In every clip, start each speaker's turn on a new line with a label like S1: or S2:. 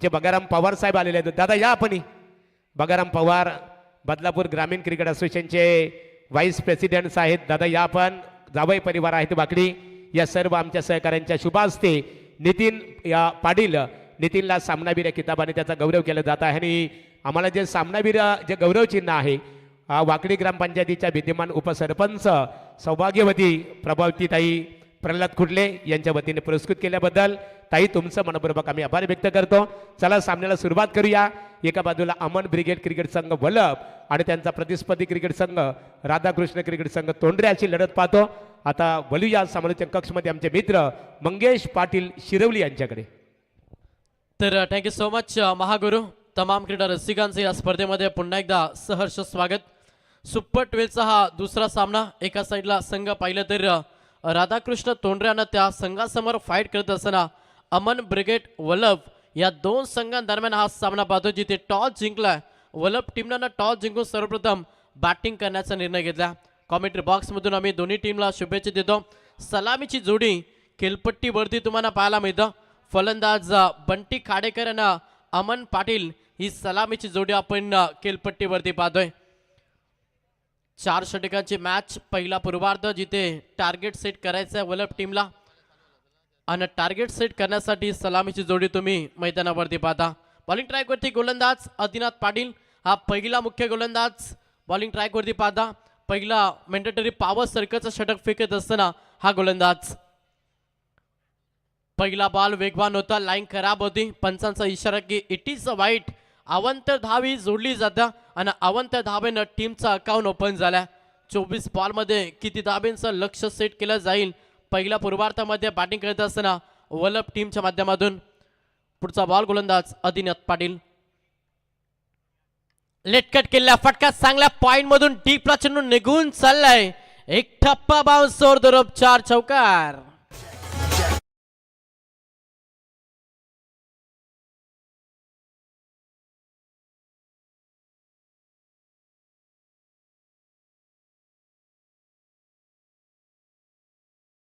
S1: जे बगाराम पवार साहेब आलेले आहेत. दादा या आपण. बगाराम पवार बदलापूर ग्रामीण क्रिकेट असोसिएशनचे व्हाईस प्रेसिडेंट्स आहेत. दादा या आपण. जावई परिवार आहेत बाकडी. या सर्व आमच्या सहकाऱ्यांच्या शुभ हस्ते नितीन या पाटील नितीनला सामनावीर या किताबाने त्याचा गौरव केला जात आहे. आणि आम्हाला जे सामनावीर जे गौरव चिन्ह आहे वाकडी ग्रामपंचायतीच्या विद्यमान उपसरपंच सौभाग्यवती प्रभावतीताई प्रल्हाद कुडले यांच्या वतीने पुरस्कृत केल्याबद्दल ताई तुमचं मनपूर्वक आम्ही आभार व्यक्त करतो. चला सामन्याला सुरुवात करूया. एका बाजूला अमन ब्रिगेड क्रिकेट संघ वल्लभ आणि त्यांचा प्रतिस्पर्धी क्रिकेट संघ राधाकृष्ण क्रिकेट संघ तोंडरे अशी लढत पाहतो. आता वलूया समालोचन कक्षमध्ये आमचे मित्र मंगेश पाटील शिरवली यांच्याकडे.
S2: तर थँक्यू सो मच महागुरु. तमाम क्रीडा रसिकांचं या स्पर्धेमध्ये पुन्हा एकदा सहर्ष स्वागत. सुपर 12चा हा दुसरा सामना. एका साईडला संघ पाहिलं तर राधाकृष्ण तोंडऱ्यानं त्या संघासमोर फाईट करत असताना अमन ब्रिगेड वल्लभ या दोन संघांदरम्यान हा सामना पाहतो, जिथे टॉस जिंकलाय वल्लभ टीमनं. टॉस जिंकून सर्वप्रथम बॅटिंग करण्याचा निर्णय घेतला. कॉमेंट्री बॉक्समधून आम्ही दोन्ही टीमला शुभेच्छा देतो. सलामीची जोडी खेळपट्टीवरती तुम्हाला पाहायला मिळतं. फलंदाज बंटी खाडेकर आणि अमन पाटील ही सलामीची जोडी आपण खेळपट्टीवरती पाहतोय. 4 षटकांची मॅच. पहिला पूर्वार्ध जिथे टार्गेट सेट करायचं आहे वल्लभ टीमला आणि टार्गेट सेट करण्यासाठी सलामीची जोडी तुम्ही मैदानावरती पाहता. बॉलिंग ट्रॅकवरती गोलंदाज आदिनाथ पाटील हा पहिला मुख्य गोलंदाज. बॉलिंग ट्रॅकवरती पाहता पहिला मॅन्डेटरी पॉवर सर्कलचं षटक फेकत असताना हा गोलंदाज. पहिला बॉल वेगवान होता. लाईन खराब होती. पंचांचा इशारा की इट इज अ वाईट. अवंतर धावी जोडली जाता आणि अवंतर धावेनं टीमचा अकाउंट ओपन झाला. 24 बॉलमध्ये किती धाब्यांचं लक्ष सेट केलं जाईल पहिल्या पूर्वार्धामध्ये बॅटिंग करत असताना वल्लभ टीमच्या माध्यमातून. पुढचा बॉल गोलंदाज आदिनाथ पाटील. लेटकट केलेला फटका चांगल्या पॉइंट मधून डीपला चेंडू निघून चाललाय. एक ठप्पा बाउन्स और दरोब 4 चौकार.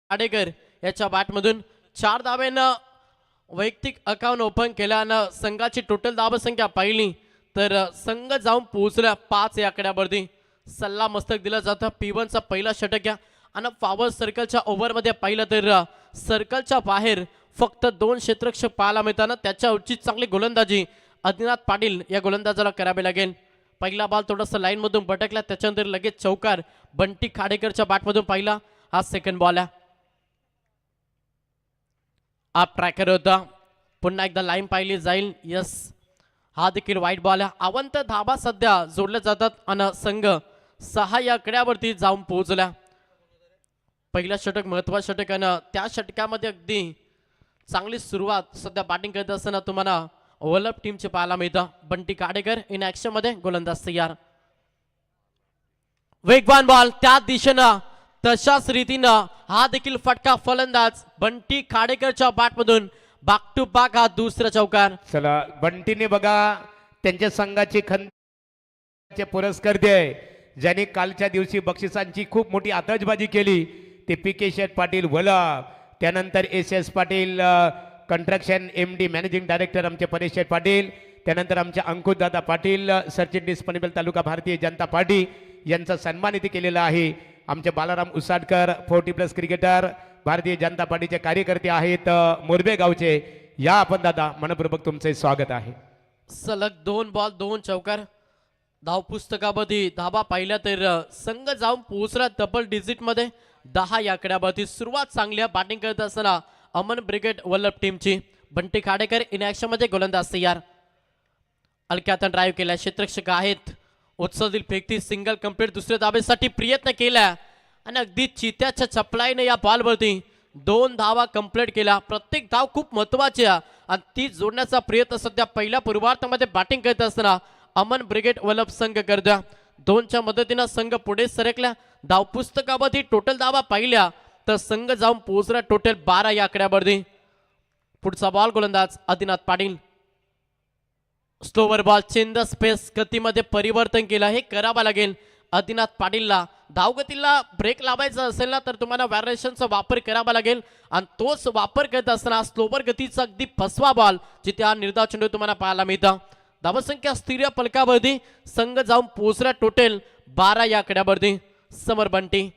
S2: खाडेकर याच्या बॅटमधून 4 धाब्यानं वैयक्तिक अकाउंट ओपन केल्यानं संघाची टोटल धावसंख्या पाहिली तर संघ जाऊन पोहोचला 5 या आकड्यावरती. सल्ला मस्तक दिला जातं. P1चा पहिला षटक या आणि पॉवर सर्कलच्या ओव्हरमध्ये पाहिलं तर सर्कलच्या बाहेर फक्त 2 क्षेत्ररक्षक पाहायला मिळताना त्याच्या उचित चांगली गोलंदाजी आदिनाथ पाटील या गोलंदाजाला करावी लागेल. पहिला बॉल थोडासा लाईन मधून भटकला. त्याच्यानंतर लगेच चौकार बंटी खाडेकरच्या बॅटमधून पाहिला. हा सेकंड बॉल आहे. आप ट्रॅकर होता. पुन्हा एकदा लाईन पाहिली जाईल. यस हा देखील वाईट बॉल आहे. अवंत धाबा सध्या जोडल्या जातात आणि संघ 6 या आकड्यावरती जाऊन पोहोचला. पहिला षटक महत्वाचं षटक आणि त्या षटकामध्ये अगदी चांगली सुरुवात सध्या बॅटिंग करत असताना तुम्हाला वल्लभ टीमचे पाहायला मिळतं. बंटी खाडेकर इन ऍक्शन मध्ये गोलंदाज तयार. वेगवान बॉल त्या दिशेनं तशाच रीतीनं हा देखील फटका. फलंदाज बंटी खाडेकरच्या बॅटमधून बॅक टू बॅक हा दुसरा चौकार.
S1: चला बंटीने बघा त्यांच्या संघाचे खंचे पुरस्कार दे ज्यांनी कालच्या दिवशी बक्षिसांची खूप मोठी आतषबाजी केली ते PK शेठ पाटील वल्लभ. त्यानंतर SS Patil construction MD managing director आमचे परेश शेठ पाटील. त्यानंतर आमचे अंकुश दादा पाटील सरचिटणीस पनवेल तालुका भारतीय जनता पार्टी यांचा सन्मान इथे केलेला आहे. आमचे बालाराम उसाडकर 40+ क्रिकेटर भारतीय जनता पार्टीचे कार्यकर्ते आहेत मोरबे गावचे. या आपण दादा मनपूर्वक तुमचे स्वागत आहे.
S2: सलग 2 बॉल 2 चौकार. धाव पुस्तकामध्ये धाबा पाहिल्या तर संघ जाऊन पोहोचला डबल डिजिट मध्ये 10 या आकड्यावरती. सुरुवात चांगली बॅटिंग करत असताना अमन ब्रिगेड वल्लभ टीमची. बंटी खाडेकर इन ऍक्शन मध्ये गोलंदाज तयार. हलक्यातून ड्राईव्ह केला. क्षेत्ररक्षक आहेत. उत्सवतील फेकती सिंगल कंप्लीट. दुसऱ्या धाबेसाठी प्रयत्न केला आणि अगदी चित्याच्या चपलाईने या बॉलवरती 2 धावा कंप्लीट केल्या. प्रत्येक धाव खूप महत्वाची आहे आणि ती जोडण्याचा प्रयत्न सध्या पहिल्या पूर्वार्धामध्ये बॅटिंग करत असताना अमन ब्रिगेड वल्लभ संघ करतो. 2च्या मदतीनं संघ पुढे सरकला. धाव पुस्तकामध्ये टोटल धावा पाहिल्या तर संघ जाऊन पोहोचला टोटल 12 या आकड्यावरती. पुढचा बॉल गोलंदाज Adinath Patil. Slower ball change the space. गतीमध्ये परिवर्तन केलं हे करावं लागेल आदिनाथ पाटीलला धावगतीला ब्रेक लावायचा असेल ना तर तुम्हाला व्हॅरिएशनचा वापर करावा लागेल आणि तोच वापर करत असताना स्लोवर गतीचा अगदी फसवा बॉल जिथे हा निर्धाव चेंडू तुम्हाला पाहायला मिळतं. धावसंख्या स्थिर फलकावरती संघ जाऊन पोहोचला टोटल 12 या आकड्यावरती. समर बंटी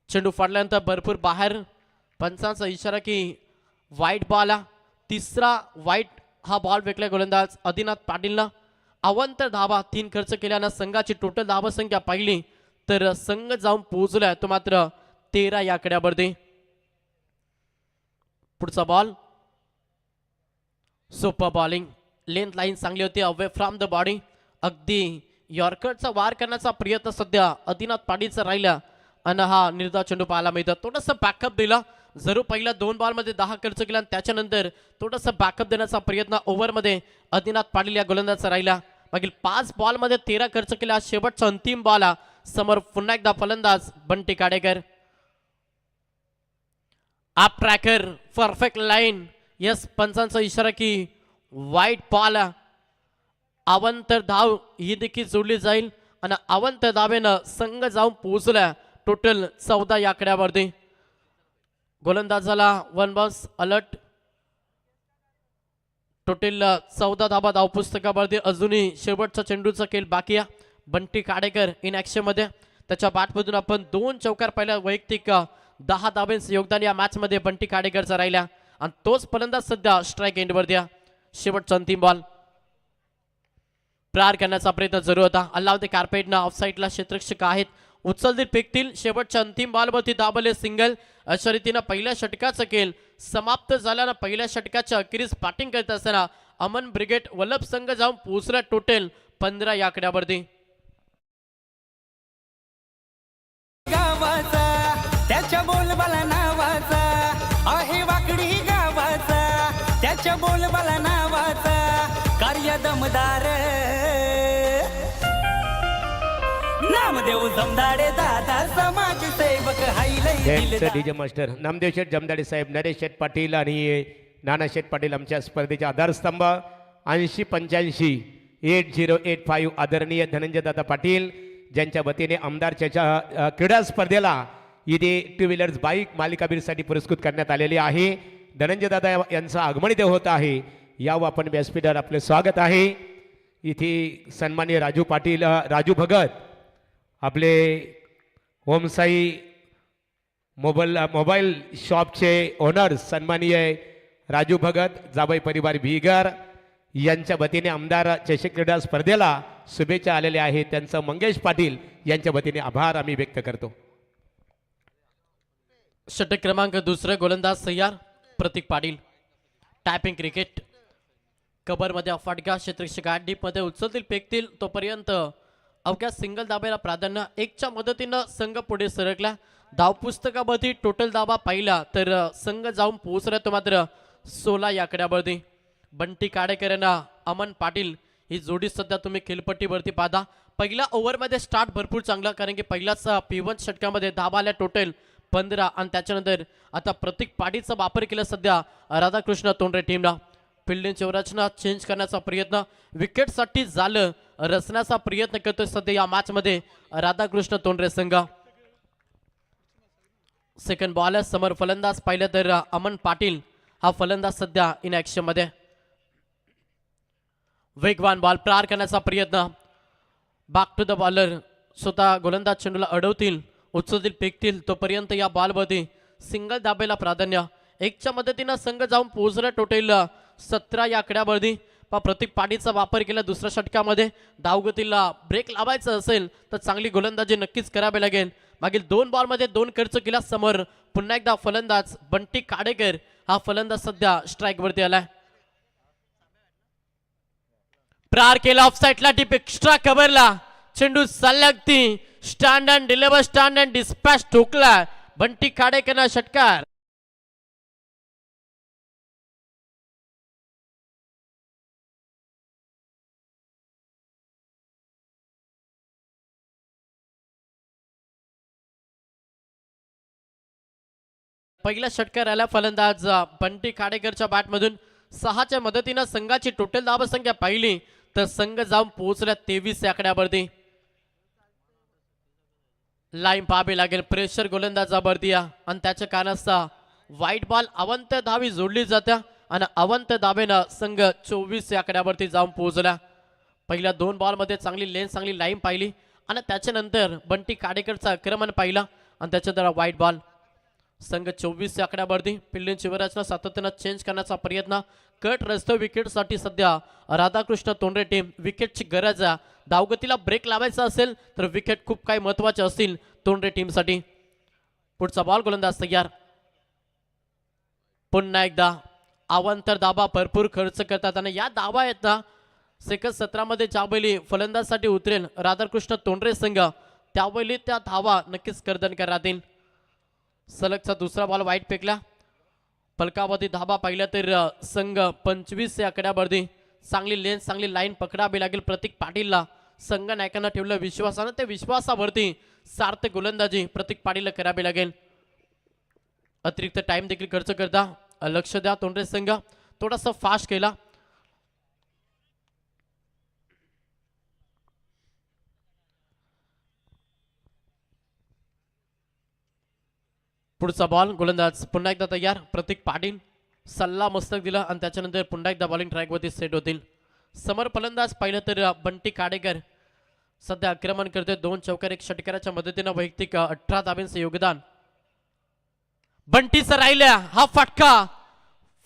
S2: चेंडू फाडल्यानंतर भरपूर बाहेर पंचांचा इशारा की वाईट बॉल. तिसरा वाईट हा बॉल फेकला गोलंदाज आदिनाथ पाटीलला. अवंतर धावा 3 खर्च केल्यानं संघाची टोटल धावा संख्या पाहिली तर संघ जाऊन पोहोचलाय तो मात्र 13 या आकड्यावरती. पुढचा बॉल सोपा बॉलिंग, लेंथ लाईन चांगली होती, अवे फ्रॉम द बॉडी. अगदी यॉर्करचा वार करण्याचा प्रयत्न सध्या आदिनाथ पाटीलचा राहिला आणि हा निर्धाव चेंडू पाहायला मिळतो. थोडंसं बॅकअप दिला, जरूर पहिल्या 2 बॉलमध्ये 10 खर्च केला आणि त्याच्यानंतर थोडंसं बॅकअप देण्याचा प्रयत्न ओव्हरमध्ये आदिनाथ पाटील या गोलंदाजाचा राहिला. मागील 5 बॉलमध्ये 13 खर्च केला. शेवटचा अंतिम बॉल समोर पुन्हा एकदा फलंदाज बंटी काडेकर. अप ट्रॅकर परफेक्ट लाईन. यस, पंचांचा इशारा की वाईट बॉल. अवंतर धाव ही देखील जोडली जाईल आणि अवंतर धावेनं संघ जाऊन पोहोचला टोटल 14 या आकड्यावरती. गोलंदाजाला 1 बॉल्स अलर्ट. टोटल 14 धाबा धावपुस्तकावरती. अजूनही शेवटचा चेंडूचा खेळ बाकी आहे. बंटी काडेकर इन ॲक्शन मध्ये. त्याच्या बॅटमधून आपण 2 चौकार पहिल्या वैयक्तिक 10 धाब्यांचं योगदान या मॅच मध्ये बंटी काडेकरचा राहिला आणि तोच फलंदाज सध्या स्ट्राईक एंडवर द्या. शेवटचा अंतिम बॉल प्रार करण्याचा प्रयत्न जरूर होता. अल्लावते कार्पेटनं ऑफसाईडला क्षेत्ररक्षक आहेत, उचलतील फेकतील. शेवटच्या अंतिम बॉलवरती दाबले सिंगल. अशा रीतीनं पहिल्या षटकाचा खेळ समाप्त झाल्यानं पहिल्या षटकाच्या अखेरीस बॅटिंग करत असताना अमन ब्रिगेड वल्लभ संघ जाऊन पोहोचला टोटल 15 या आकड्यावरती.
S3: गावाचा त्याच्या बोलबाला नावाचा आहे वाकडी गावाचा त्याच्या बोलबाला नावाचा कार्य दमदार नामदेव जमदाडे दादा समाज सेवक हायलय
S1: डीजे मास्टर नामदेव शेठ जमदाडे साहेब, नरेश शेठ पाटील आणि नाना शेठ पाटील आमच्या स्पर्धेचे आधारस्तंभ. 8085 8085 आदरणीय धनंजय दादा पाटील ज्यांच्या वतीने आमदारच्या क्रीडा स्पर्धेला इथे 2 व्हीलर्स बाईक मालिकाबीरसाठी पुरस्कृत करण्यात आलेली आहे. धनंजय दादा यांचं आगमन इथे होत आहे. यावं आपण व्यासपीठावर आपले स्वागत आहे. इथे सन्माननीय राजू पाटील, राजू भगत आपले ओमसाई मोबाईल शॉपचे ओनर सन्माननीय राजू भगत, जावई परिवार भीगर यांच्या वतीने आमदार चषक क्रीडा स्पर्धेला शुभेच्छा आलेल्या आहेत. त्यांचं मंगेश पाटील यांच्या वतीने आभार आम्ही व्यक्त करतो.
S2: षटक क्रमांक 2 गोलंदाज तयार प्रतीक पाटील. टॅपिंग क्रिकेट कबरमध्ये फटका, क्षेत्ररक्षक डीपमध्ये उचलतील फेकतील तोपर्यंत अवघ्या सिंगल दाब्याला प्राधान्य. 1च्या मदतीनं संघ पुढे सरकला. धावपुस्तकामध्ये टोटल दाबा पाहिला तर संघ जाऊन पोहोचला तो मात्र 16 या आकड्यावरती. बंटी काडेकर यांना अमन पाटील ही जोडी सध्या तुम्ही खेळपट्टीवरती पाहता. पहिल्या ओव्हरमध्ये स्टार्ट भरपूर चांगला, कारण की पहिल्याच P1 षटकामध्ये धाबा आल्या टोटल 15 आणि त्याच्यानंतर आता प्रतीक पाटीलचा वापर केला सध्या राधाकृष्ण तोंडरे टीमला. फिल्डिंगची रचना चेंज करण्याचा प्रयत्न, विकेटसाठी झालं रचण्याचा प्रयत्न करतोय सध्या या मॅचमध्ये राधाकृष्ण तोंडरे संघ. सेकंड बॉल समोर फलंदाज पाहिलं तर अमन पाटील हा फलंदाज सध्या इन ॲक्शन मध्ये. वेगवान बॉल प्रार करण्याचा प्रयत्न. Back to the bowler. स्वतः गोलंदाज चेंडूला अडवतील, उचलतील फेकतील तोपर्यंत या बॉलवरती सिंगल दाबेला प्राधान्य. 1च्या मदतीनं संघ जाऊन पोहोचला टोटल 17 या आकड्यावरती. प्रतीक पाटीलचा वापर केला दुसऱ्या षटकामध्ये. धावगतीला ब्रेक लावायचं असेल तर चांगली गोलंदाजी नक्कीच करावी लागेल. मागील 2 बॉलमध्ये 2 खर्च केला. समोर पुन्हा एकदा फलंदाज बंटी काडेकर हा फलंदाज सध्या स्ट्राईक वरती आलाय. प्रार केला ऑफसाईडला, टीप एक्स्ट्रा कव्हरला. चेंडू सलगती stand and deliver, stand and dispatch ठोकला बंटी काडेकर षटकार. पहिला षटकार आला फलंदाज बंटी काडेकरच्या बॅटमधून. 6च्या मदतीनं संघाची टोटल धावसंख्या पाहिली तर संघ जाऊन पोहोचल्या 23 या आकड्यावरती. लाईन पाहावी लागेल, प्रेशर गोलंदाजावरती आणि त्याच्या कारणास्तव व्हाईट बॉल अवंत धावी जोडली जात्या आणि अवंत धावेनं संघ 24 या आकड्यावरती जाऊन पोहोचला. पहिल्या 2 बॉलमध्ये चांगली लेन चांगली लाईन पाहिली आणि त्याच्यानंतर बंटी काडेकरचा आक्रमण पाहिला आणि त्याच्याद्वारा व्हाईट बॉल. संघ 24 या आकड्यावरती. फिल्डिंगची रचना सातत्यानं चेंज करण्याचा प्रयत्न. कट रस्ते विकेटसाठी सध्या राधाकृष्ण तोंडरे टीम. विकेटची गरज आहे, धावगतीला ब्रेक लावायचा असेल तर विकेट खूप काही महत्वाचे असतील तोंडरे टीमसाठी. पुढचा बॉल गोलंदाज तयार. पुन्हा एकदा अवांतर धाबा भरपूर खर्च करतात आणि या धाबा आहेत ना सेकंद 17 मध्ये ज्यावेळी फलंदाजसाठी उतरेल राधाकृष्ण तोंडरे संघ त्यावेळी त्या धावा नक्कीच कर्दनकर राहतील. सलगचा दुसरा बॉल वाईट फेकला. फलकावधी धाबा पाहिला तर संघ 25 या आकड्यावरती. चांगली लेन चांगली लाईन पकडावी लागेल प्रतीक पाटीलला. संघ नायकांना ठेवलं विश्वासानं, ते विश्वासावरती सार्थक गोलंदाजी प्रतीक पाटीलला करावी लागेल. अतिरिक्त टाइम देखील खर्च करता लक्ष द्या तोंडरे संघ. थोडासा फास्ट केला. पुढचा बॉल गोलंदाज पुन्हा एकदा तयार. प्रतीक पाटील सल्ला मस्तक दिला आणि त्याच्यानंतर पुन्हा एकदा बॉलिंग ट्रॅकवरती सेट होतील. समोर फलंदाज पाहिलं तर बंटी काडेकर सध्या आक्रमण करते. 2 चौकार 1 षटकाराच्या मदतीनं वैयक्तिक 18 धाब्यांचं योगदान. बंटीचा राहिल्या हा फटका.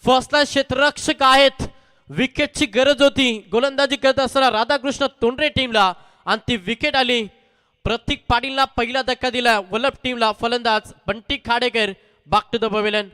S2: फर्स्टला क्षेत्ररक्षक आहेत, विकेटची गरज होती गोलंदाजी करत असताना राधाकृष्ण तोंडरे टीमला आणि ती विकेट आली. प्रतीक पाटीलला पहिला धक्का दिला वलप टीमला. फलंदाज Bunty Khadekar back to the pavilion.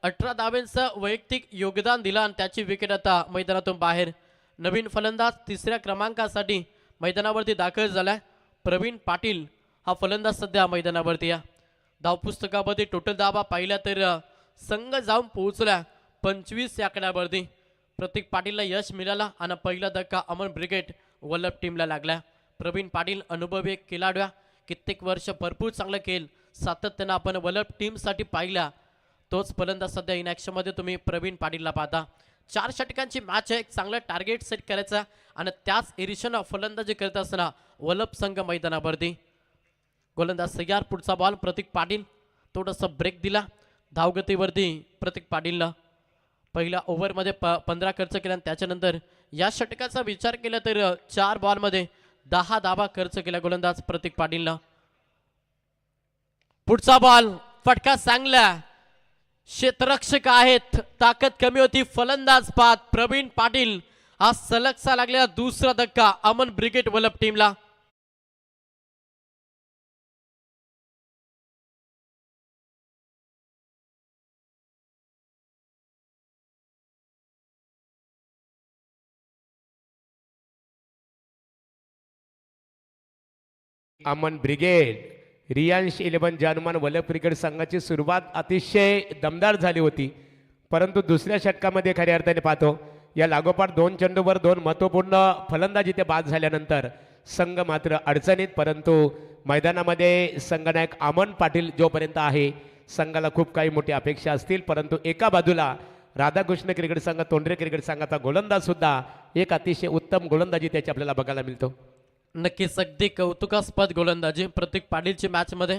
S2: अठरा धाब्यांचं वैयक्तिक योगदान दिलं आणि त्याची विकेट आता मैदानातून बाहेर. नवीन फलंदाज 3ऱ्या क्रमांकासाठी मैदानावरती दाखल झालाय. प्रवीण पाटील हा फलंदाज सध्या मैदानावरती या. धावपुस्तकामध्ये टोटल धावा पाहिल्या तर संघ जाऊन पोहोचला 25 या आकड्यावरती. प्रतीक पाटीलला यश मिळाला आणि पहिला धक्का अमन ब्रिगेड वल्लभ टीमला लागला. प्रवीण पाटील अनुभवी एक खेळाडू, कित्येक वर्ष भरपूर चांगलं खेळ सातत्यानं आपण वल्लभ टीमसाठी पाहिला. तोच फलंदाज सध्या इन ॲक्शनमध्ये तुम्ही प्रवीण पाटीलला पाहता. 4 षटकांची मॅच आहे, एक चांगलं टार्गेट सेट करायचं आणि त्याच एरिशनं फलंदाजी करत असताना वल्लभ संघ मैदानावरती. गोलंदाज तयार. पुढचा बॉल प्रतीक पाटील. थोडंसं ब्रेक दिला धावगतीवरती प्रतीक पाटीलला. पहिल्या ओव्हरमध्ये 15 खर्च केला आणि त्याच्यानंतर या षटकाचा विचार केला तर 4 बॉलमध्ये 10 धावा खर्च केला गोलंदाज प्रतीक पाटीलला. पुढचा बॉल फटका चांगला. क्षेत्ररक्षक आहेत, ताकद कमी होती. फलंदाज बाद प्रवीण पाटील. हा सलगचा लागलेला दुसरा धक्का अमन ब्रिगेड वल्लभ टीमला.
S1: अमन ब्रिगेड रियांश 11 जानुमान वल्लभ क्रिकेट संघाची सुरुवात अतिशय दमदार झाली होती, परंतु दुसऱ्या षटकामध्ये खऱ्या अर्थाने पाहतो या लागोपाठ 2 चेंडूवर 2 महत्त्वपूर्ण फलंदाजी ते बाद झाल्यानंतर संघ मात्र अडचणीत. परंतु मैदानामध्ये संघनायक अमन पाटील जोपर्यंत आहे संघाला खूप काही मोठी अपेक्षा असतील. परंतु एका बाजूला राधाकृष्ण क्रिकेट संघ तोंडरे क्रिकेट संघाचा गोलंदाज सुद्धा एक अतिशय उत्तम गोलंदाजी त्याची आपल्याला बघायला मिळतो.
S2: नक्कीच अगदी कौतुकास्पद गोलंदाजी प्रतीक पाटीलची मॅचमध्ये,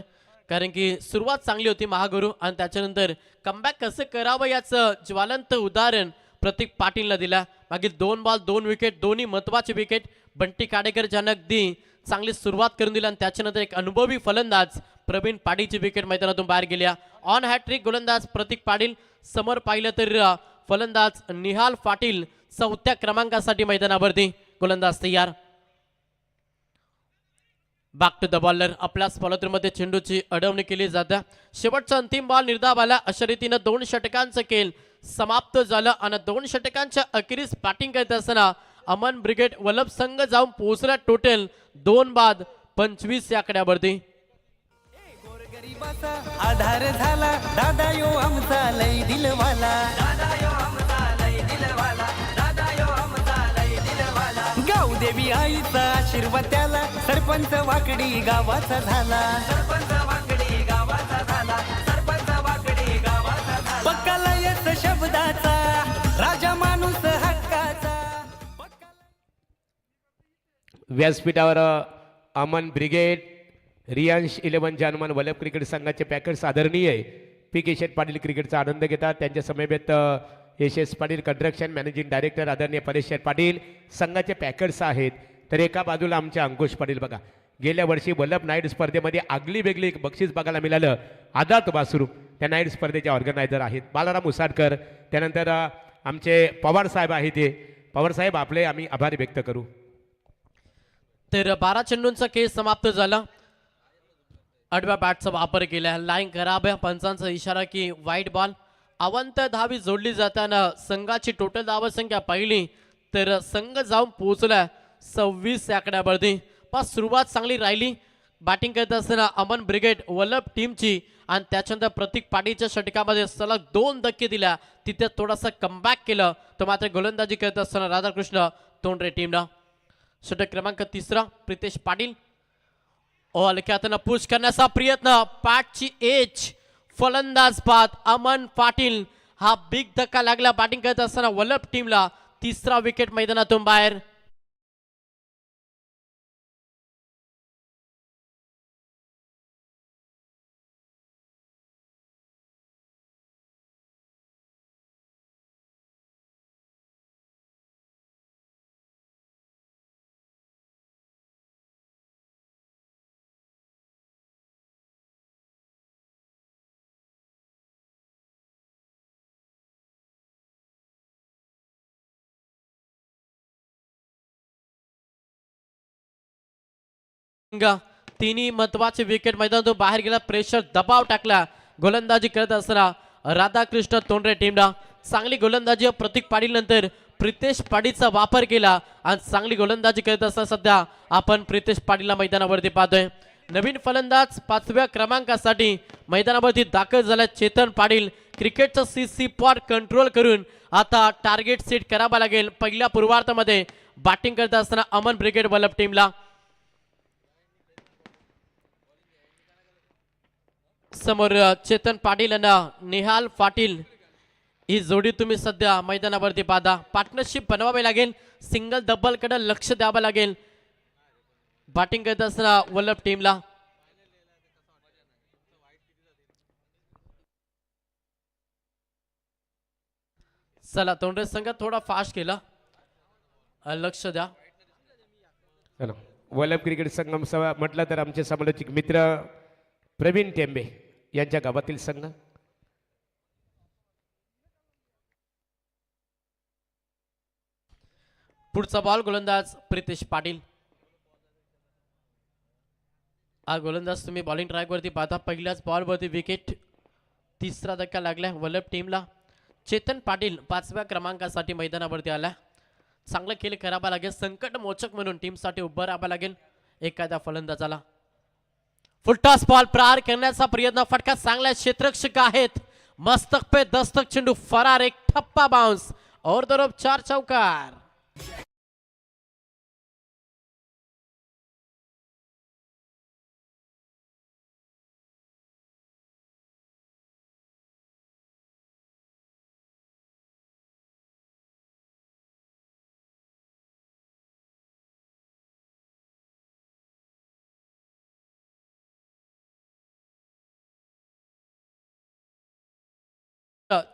S2: कारण की सुरुवात चांगली होती महागुरू आणि त्याच्यानंतर कमबॅक कसं करावं याचं ज्वलंत उदाहरण प्रतीक पाटीलला दिला. मागील 2 बॉल 2 विकेट, दोन्ही महत्त्वाचे विकेट बंटी काडेकर ज्यानं अगदी चांगली सुरुवात करून दिली आणि त्याच्यानंतर एक अनुभवी फलंदाज प्रवीण पाटीलची विकेट मैदानातून बाहेर गेल्या. ऑन हॅट्रिक गोलंदाज प्रतीक पाटील. समोर पाहिलं तर फलंदाज निहाल पाटील 4थ्या क्रमांकासाठी मैदानावरती. गोलंदाज तयार. Back to the bowler. आपल्याच फॉलोथ्रूमध्ये चेंडूची अडवणी केली जाते. शेवटचा अंतिम बॉल निर्धाव आला. अशा रीतीनं 2 षटकांचं खेळ समाप्त झालं आणि 2 षटकांच्या अखेरीस बॅटिंग करत असताना अमन ब्रिगेड वल्लभ संघ जाऊन पोहोचला टोटल 2 बाद 25 या आकड्यावरती.
S3: गोरगरिबाचा आधार झाला दादा यो आमचा लय दिलवाला. दादा यो आमचा लय दिलवाला. दादा यो आमचा लय दिलवाला. गावदेवी आईचा आशीर्वाद त्याला सरपंच वाकडी गावाचा झाला. सरपंच वाकडी गावाचा झाला. सरपंच वाकडी गावाचा झाला. पक्का लयच शब्दाचा राजा माणूस हक्काचा.
S1: व्यासपीठावर अमन ब्रिगेड, रियांश 11 जानुमान वल्लभ क्रिकेट संघाचे पॅकेट्स आदरणीय पी केशर पाटील क्रिकेटचा आनंद घेतात. त्यांच्या समवेत यशस पाटील कंस्ट्रक्शन मॅनेजिंग डायरेक्टर आदरणीय परेश पाटील संघाचे पॅकेट्स आहेत. तर एका बाजूला आमचे अंकुश पाटील बघा, गेल्या वर्षी वल्लभ नाईट स्पर्धेमध्ये आगली वेगळी एक बक्षीस बघायला मिळालं. आदात वासरू त्या नाईट स्पर्धेचे ऑर्गनायझर आहेत बालाराम उसाटकर. त्यानंतर आमचे पवार साहेब आहेत. ते पवार साहेब आपले आम्ही आभार व्यक्त करू.
S2: तर 12 चेंडूंचा खेळ समाप्त झाला. आडव्या बॅटचा वापर केला. लाईन खराब आहे. पंचांचा इशारा की वाईट बॉल. अवंत धावी जोडली जाताना संघाची टोटल धावसंख्या पाहिली तर संघ जाऊन पोहोचला 26 या आकड्यावरती. पास सुरुवात चांगली राहिली बॅटिंग करत असताना अमन ब्रिगेड वल्लभ टीमची आणि त्याच्यानंतर प्रतीक पाटीलच्या षटकामध्ये सलग 2 धक्के दिल्या. तिथे थोडासा कमबॅक केलं तर मात्र गोलंदाजी करत असताना राधाकृष्ण तोंडरे टीमनं. षटक क्रमांक 3 प्रितेश पाटील हलक्यातनं पुश करण्याचा प्रयत्न. पॅटची एज फलंदाज बाद अमन पाटील. हा बिग धक्का लागला बॅटिंग करत असताना वल्लभ टीमला. 3रा विकेट मैदानातून बाहेर. तिन्ही महत्वाचे विकेट मैदानातून बाहेर गेला. प्रेशर दबाव टाकला गोलंदाजी करत असताना राधाकृष्ण तोंडरे टीमला. चांगली गोलंदाजी प्रतीक पाटील नंतर प्रितेश पाटीलचा वापर केला आणि चांगली गोलंदाजी करत असताना सध्या आपण प्रितेश पाटीलला मैदानावरती पाहतोय. नवीन फलंदाज 5व्या क्रमांकासाठी मैदानावरती दाखल झाला चेतन पाटील. क्रिकेटचं सीसी पॉट कंट्रोल करून आता टार्गेट सेट करावा लागेल. पहिल्या पूर्वार्धामध्ये बॅटिंग करत असताना अमन ब्रिगेड वल्लभ टीमला. समोर चेतन पाटील आणि निहाल पाटील ही जोडी तुम्ही सध्या मैदानावरती पाहता. पार्टनरशिप बनवावी लागेल. सिंगल डबल कडे लक्ष द्यावं लागेल बॅटिंग करत असताना वल्लभ टीमला. चला तोंडरे संघ थोडा फास्ट केला. लक्ष द्या.
S1: वल्लभ क्रिकेट संघ म्हटलं तर आमचे समालोचक मित्र प्रवीण टेंबे यांच्या गावातील संघ.
S2: पुढचा बॉल गोलंदाज प्रितेश पाटील. हा गोलंदाज तुम्ही बॉलिंग ट्रॅक वरती पाहता. पहिल्याच बॉल वरती विकेट. 3रा धक्का लागला वल्लभ टीमला. चेतन पाटील 5व्या क्रमांकासाठी मैदानावरती आला. चांगला खेळ करावा लागेल. संकट मोचक म्हणून टीमसाठी उभं राहावं लागेल एखाद्या फलंदाजाला. फुलटॉस बॉल प्रहार करण्याचा प्रयत्न. फटका चांगला. क्षेत्ररक्षक आहेत. मस्तक पे दस्तक चेंडू फरार. एक ठप्पा बाउंस और दरोब 4 चौकार.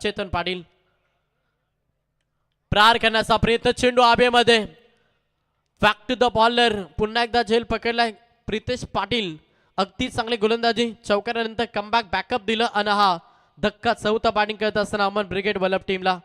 S2: चेतन पाटील प्रहार करण्याचा प्रयत्न. चेंडू आबेमध्ये. Back to the bowler. पुन्हा एकदा झेल पकडलाय प्रितेश पाटील. अगदी चांगली गोलंदाजी. चौकारानंतर कमबॅक बॅकअप दिलं आणि हा धक्का 4था बॅटिंग करत असताना अमन ब्रिगेड वल्लभ टीमला.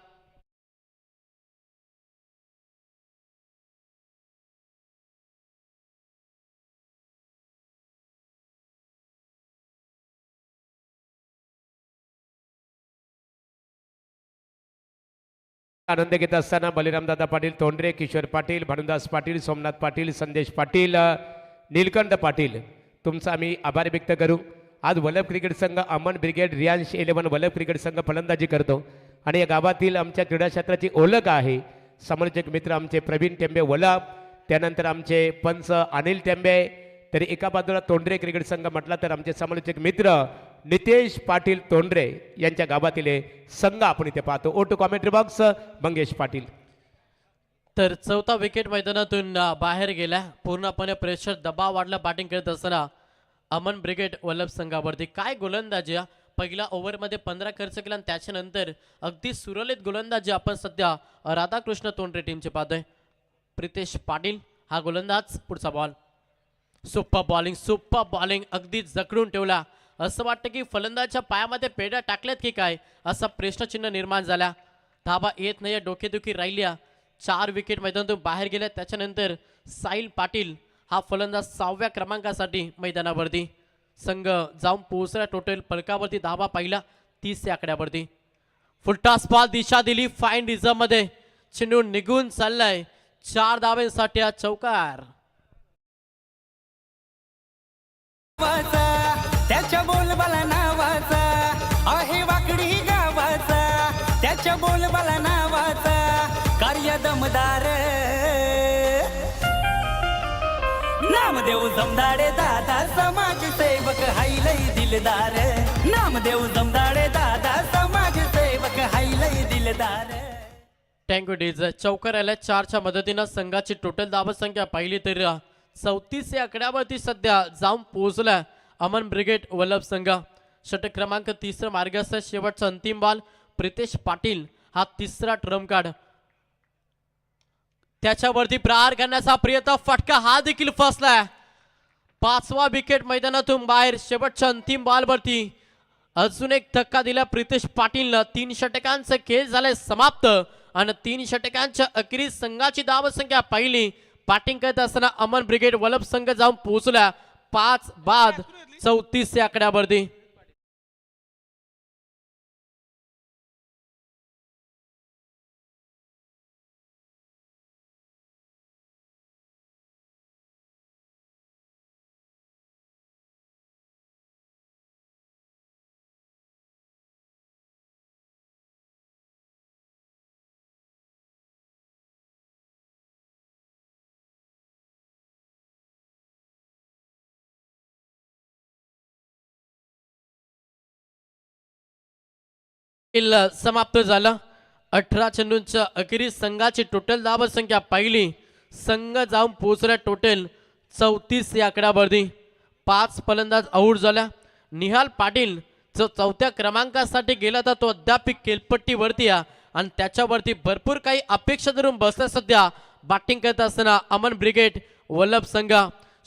S1: आनंद घेत असताना बलिरामदादा पाटील, तोंडरे, किशोर पाटील, भानुदास पाटील, सोमनाथ पाटील, संदेश पाटील, नीलकंठ पाटील तुमचा आम्ही आभार व्यक्त करू. आज वल्लभ क्रिकेट संघ अमन ब्रिगेड रियांश 11 वल्लभ क्रिकेट संघ फलंदाजी करतो आणि या गावातील आमच्या क्रीडा क्षेत्राची ओळख आहे. समालोचक मित्र आमचे प्रवीण टेंबे वल्लभ, त्यानंतर आमचे पंच अनिल टेंबे, तरी एका बाजूला तोंडरे क्रिकेट संघ म्हटला तर आमचे समालोचक मित्र नितेश पाटील तोंडरे यांच्या गावातील हे संघ आपण इथे पाहतो. Over to commentary box Mangesh Patil.
S2: तर चौथा विकेट मैदानातून बाहेर गेला. पूर्णपणे प्रेशर दबाव वाढला बॅटिंग करत असताना अमन ब्रिगेड वल्लभ संघावरती. काय गोलंदाजी हा. पहिल्या ओव्हरमध्ये 15 खर्च केला आणि त्याच्यानंतर अगदी सुरळीत गोलंदाजी आपण सध्या राधाकृष्ण तोंडरे टीमचे पाहतोय. प्रितेश पाटील हा गोलंदाज. पुढचा बॉल. सुपर बॉलिंग अगदी जखडून ठेवला. असं वाटतं की फलंदाजच्या पायामध्ये पेड्या टाकल्यात की काय असा प्रश्नचिन्ह निर्माण झाला. धाबा येत नाही, डोकेदुखी राहिल्या. 4 विकेट मैदानातून बाहेर गेल्या. त्याच्यानंतर साहिल पाटील हा फलंदाज 6व्या क्रमांकासाठी मैदानावरती. संघ जाऊन पोहोचला टोटल फलकावरती धाबा पाहिला 30 या आकड्यावरती. फुलटॉस बॉल दिशा दिली फाईन रिझर्व मध्ये. चेंडू निघून चाललाय. 4 धाब्यांसाठी हा चौकार.
S3: त्याच्या बोलबाला नावाचा आहे वाकडी गावाचा. त्याच्या बोलबाला नावाचा कार्य दमदार नामदेव जमदाडे दादा समाजसेवक हायलय दिलदार. नामदेव जमदाडे दादा समाजसेवक हायलय दिलदार.
S2: टँगो डीज चौकार आल्या 4च्या मदतीनं संघाची टोटल धावसंख्या पाहिली तर 34 या आकड्यावरती सध्या जाऊन पोहोचला अमन ब्रिगेड वल्लभ संघ. षटक क्रमांक 3 मार्गाचा शेवटचा अंतिम बॉल. प्रितेश पाटील हा 3रा ट्रम्प कार्ड. त्याच्यावरती प्रहार करण्याचा प्रयत्न, फटका हा देखील फसला. 5वा विकेट मैदानातून बाहेर. शेवटच्या अंतिम बॉलवरती अजून एक धक्का दिला प्रितेश पाटीलनं. 3 षटकांचं खेळ झाले समाप्त आणि 3 षटकांच्या अखेरीस संघाची धावसंख्या पाहिली. बॅटिंग करत असताना अमन ब्रिगेड वल्लभ संघ जाऊन पोहोचला 5 बाद 34 या आकड्यावरती. समाप्त झाला. 18 चेंडूंच्या अखेरीस संघाची टोटल धावसंख्या पाहिली. संघ जाऊन पोहोचला टोटल 34 या आकड्यावरती. 5 फलंदाज आऊट झाल्या. निहाल पाटील जो 4थ्या क्रमांकासाठी गेला तर तो अद्याप केलपट्टीवरती आहे आणि त्याच्यावरती भरपूर काही अपेक्षा धरून बसल्या. सध्या बॅटिंग करत असताना अमन ब्रिगेड वल्लभ संघ.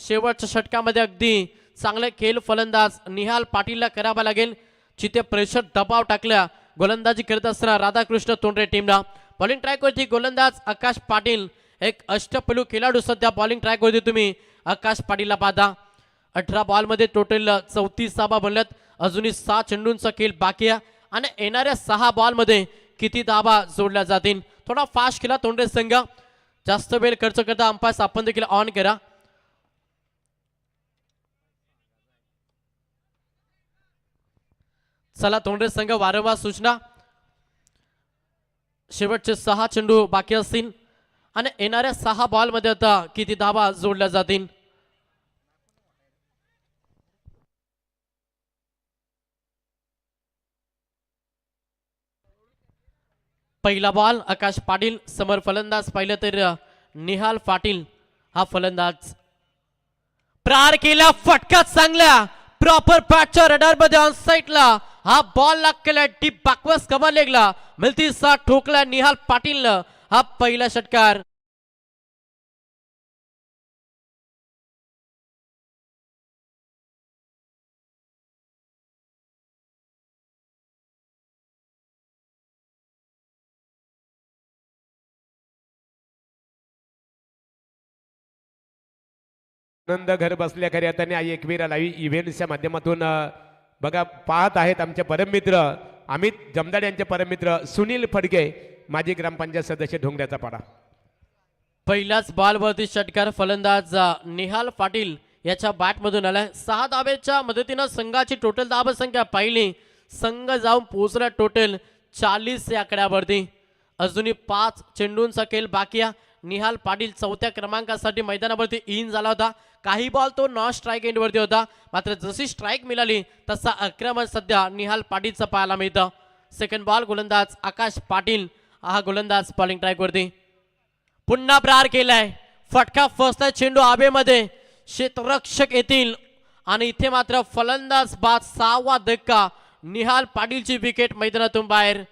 S2: शेवटच्या षटकामध्ये अगदी चांगले खेळ फलंदाज निहाल पाटीलला करावा लागेल. जिथे प्रेशर दबाव टाकल्या गोलंदाजी करत असताना राधाकृष्ण तोंडरे टीमला. बॉलिंग ट्रॅकवरती गोलंदाज आकाश पाटील, एक अष्टपैलू खेळाडू. सध्या बॉलिंग ट्रॅकवरती तुम्ही आकाश पाटीलला पाहता. 18 बॉलमध्ये टोटल 34 धाबा बनल्यात. अजूनही 6 चेंडूंचा खेळ बाकी आहे आणि येणाऱ्या 6 बॉलमध्ये किती धाबा जोडल्या जातील. थोडा फास्ट खेळा तोंडरे संघ. जास्त वेळ खर्च करता अंपायर आपण देखील ऑन करा. चला तोंडरे संघ वारंवार सूचना. शेवटचे 6 चेंडू बाकी असतील आणि येणाऱ्या 6 बॉलमध्ये आता किती धाबा जोडल्या जातील. पहिला बॉल आकाश पाटील समोर फलंदाज पाहिलं तर निहाल पाटील हा फलंदाज. प्रहार केला, फटका चांगला प्रॉपर पॅचच्या रडार मध्ये ऑन साइडला हा बॉल लागला. डीप बॅकवर्स कव्हर लेगला मिळती सा ठोकला निहाल पाटीलनं. हा पहिला षटकार.
S1: आनंद घर बसल्या खऱ्या अर्थाने आई एकवीरा लाईव्ह इव्हेंट्सच्या माध्यमातून बघा पाहत आहेत आमचे परममित्र अमित जमदाडे यांचे परममित्र सुनील फडके, माजी ग्रामपंचायत सदस्य ढोंगऱ्याचा पाडा.
S2: पहिल्याच बॉलवरती षटकार. फलंदाज निहाल पाटील याच्या बॅटमधून आलाय. 6 धाब्याच्या मदतीनं संघाची टोटल धाबा संख्या पाहिली. संघ जाऊन पोहोचला टोटल 40 या आकड्यावरती. अजूनही 5 चेंडूंचा खेळ बाकी आहे. निहाल पाटील चौथ्या क्रमांकासाठी मैदानावरती इन झाला होता. काही बॉल तो नॉन स्ट्राईक एंडवरती होता, मात्र जशी स्ट्राईक मिळाली तसा आक्रमण सध्या निहाल पाटीलचं पाहायला मिळतं. सेकंड बॉल गोलंदाज आकाश पाटील, हा गोलंदाज बॉलिंग ट्रॅकवरती. पुन्हा प्रहार केलाय, फटका फसलाय, चेंडू हवेमध्ये, क्षेत्ररक्षक येतील आणि इथे मात्र फलंदाज बाद. 6वा धक्का, निहाल पाटीलची विकेट मैदानातून बाहेर.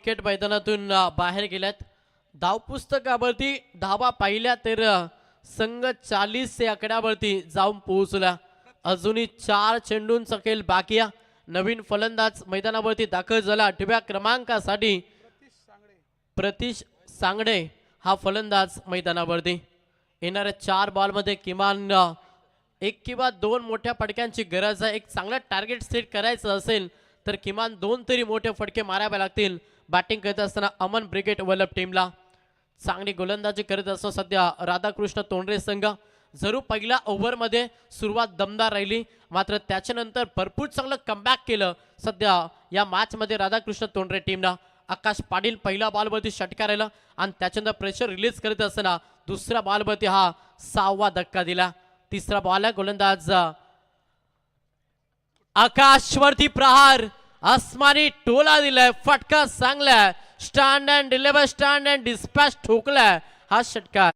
S2: विकेट मैदानातून बाहेर गेल्यात. धावपुस्तकावरती धावा पाहिल्या तर संघ 40 या आकड्यावरती जाऊन पोहोचला. अजूनही 4 चेंडूंचा खेळ बाकी आहे. नवीन फलंदाज मैदानावरती दाखल झाला. 8व्या क्रमांकासाठी प्रतीश सांगडे हा फलंदाज मैदानावरती. येणाऱ्या 4 बॉलमध्ये किमान 1 किंवा 2 मोठ्या फटक्यांची गरज आहे. एक चांगला टार्गेट सेट करायचं असेल तर किमान 2 तरी मोठे फटके मारावे लागतील. बॅटिंग करत असताना अमन ब्रिगेड वल्लभ टीमला चांगली गोलंदाजी करत असतो सध्या राधाकृष्ण तोंडरे संघ. जरूर पहिल्या ओव्हरमध्ये सुरुवात दमदार राहिली, मात्र त्याच्यानंतर भरपूर चांगलं कमबॅक केलं सध्या या मॅचमध्ये राधाकृष्ण तोंडरे टीमला. आकाश पाटील पहिल्या बॉलवरती षटकार राहिला आणि त्याच्यानंतर प्रेशर रिलीज करत असताना दुसऱ्या बॉलवरती हा 6वा धक्का दिला. तिसरा बॉल आहे, गोलंदाज आकाशवरती प्रहार, आसमानी टोला दिलाय, फटका चांगलाय, stand and deliver, stand and dispatch ठोकलाय हा षटकार.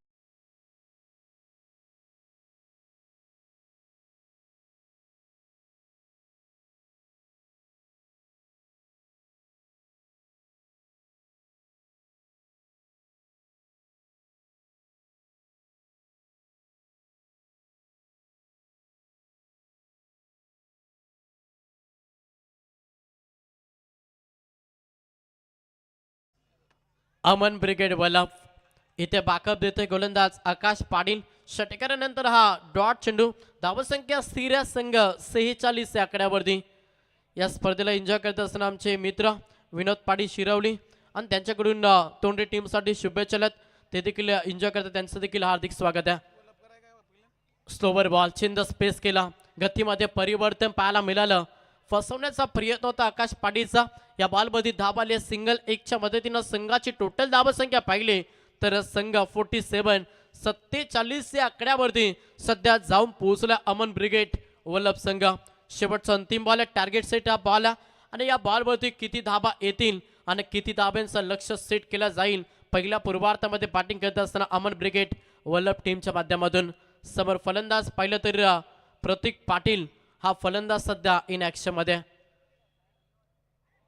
S2: अमन ब्रिगेड वल्लभ इथे बॅकअप देते गोलंदाज आकाश पाटील. षटकारानंतर हा डॉट चेंडू. धावसंख्या स्थिर आहे संघ 46 या आकड्यावरती. या स्पर्धेला एन्जॉय करत असताना आमचे मित्र विनोद पाटील शिरवली आणि त्यांच्याकडून तोंडे टीमसाठी शुभेच्छा. ते देखील एन्जॉय करतात, त्यांचं देखील हार्दिक स्वागत आहे. स्लोवर बॉल, छिंद स्पेस केला, गतीमध्ये परिवर्तन पाहायला मिळालं. फसवण्याचा प्रयत्न होता आकाश पाटीलचा. या बॉलमध्ये धाबाले सिंगल 1च्या मदतीनं संघाची टोटल धावसंख्या पाहिली तर संघ 47 या आकड्यावरती सध्या जाऊन पोहोचला. अमन ब्रिगेड वल्लभ संघ. शेवटचा अंतिम बॉल आहे, टार्गेट सेट हा बॉल आहे आणि या बॉलवरती किती धाबा येतील आणि किती धाब्यांचं लक्ष सेट केलं जाईल. पहिल्या पूर्वार्धामध्ये बॅटिंग करत असताना अमन ब्रिगेड वल्लभ टीमच्या माध्यमातून. समोर फलंदाज पाहिलं तर प्रतीक पाटील हा फलंदाज सध्या इन ऍक्शन मध्ये.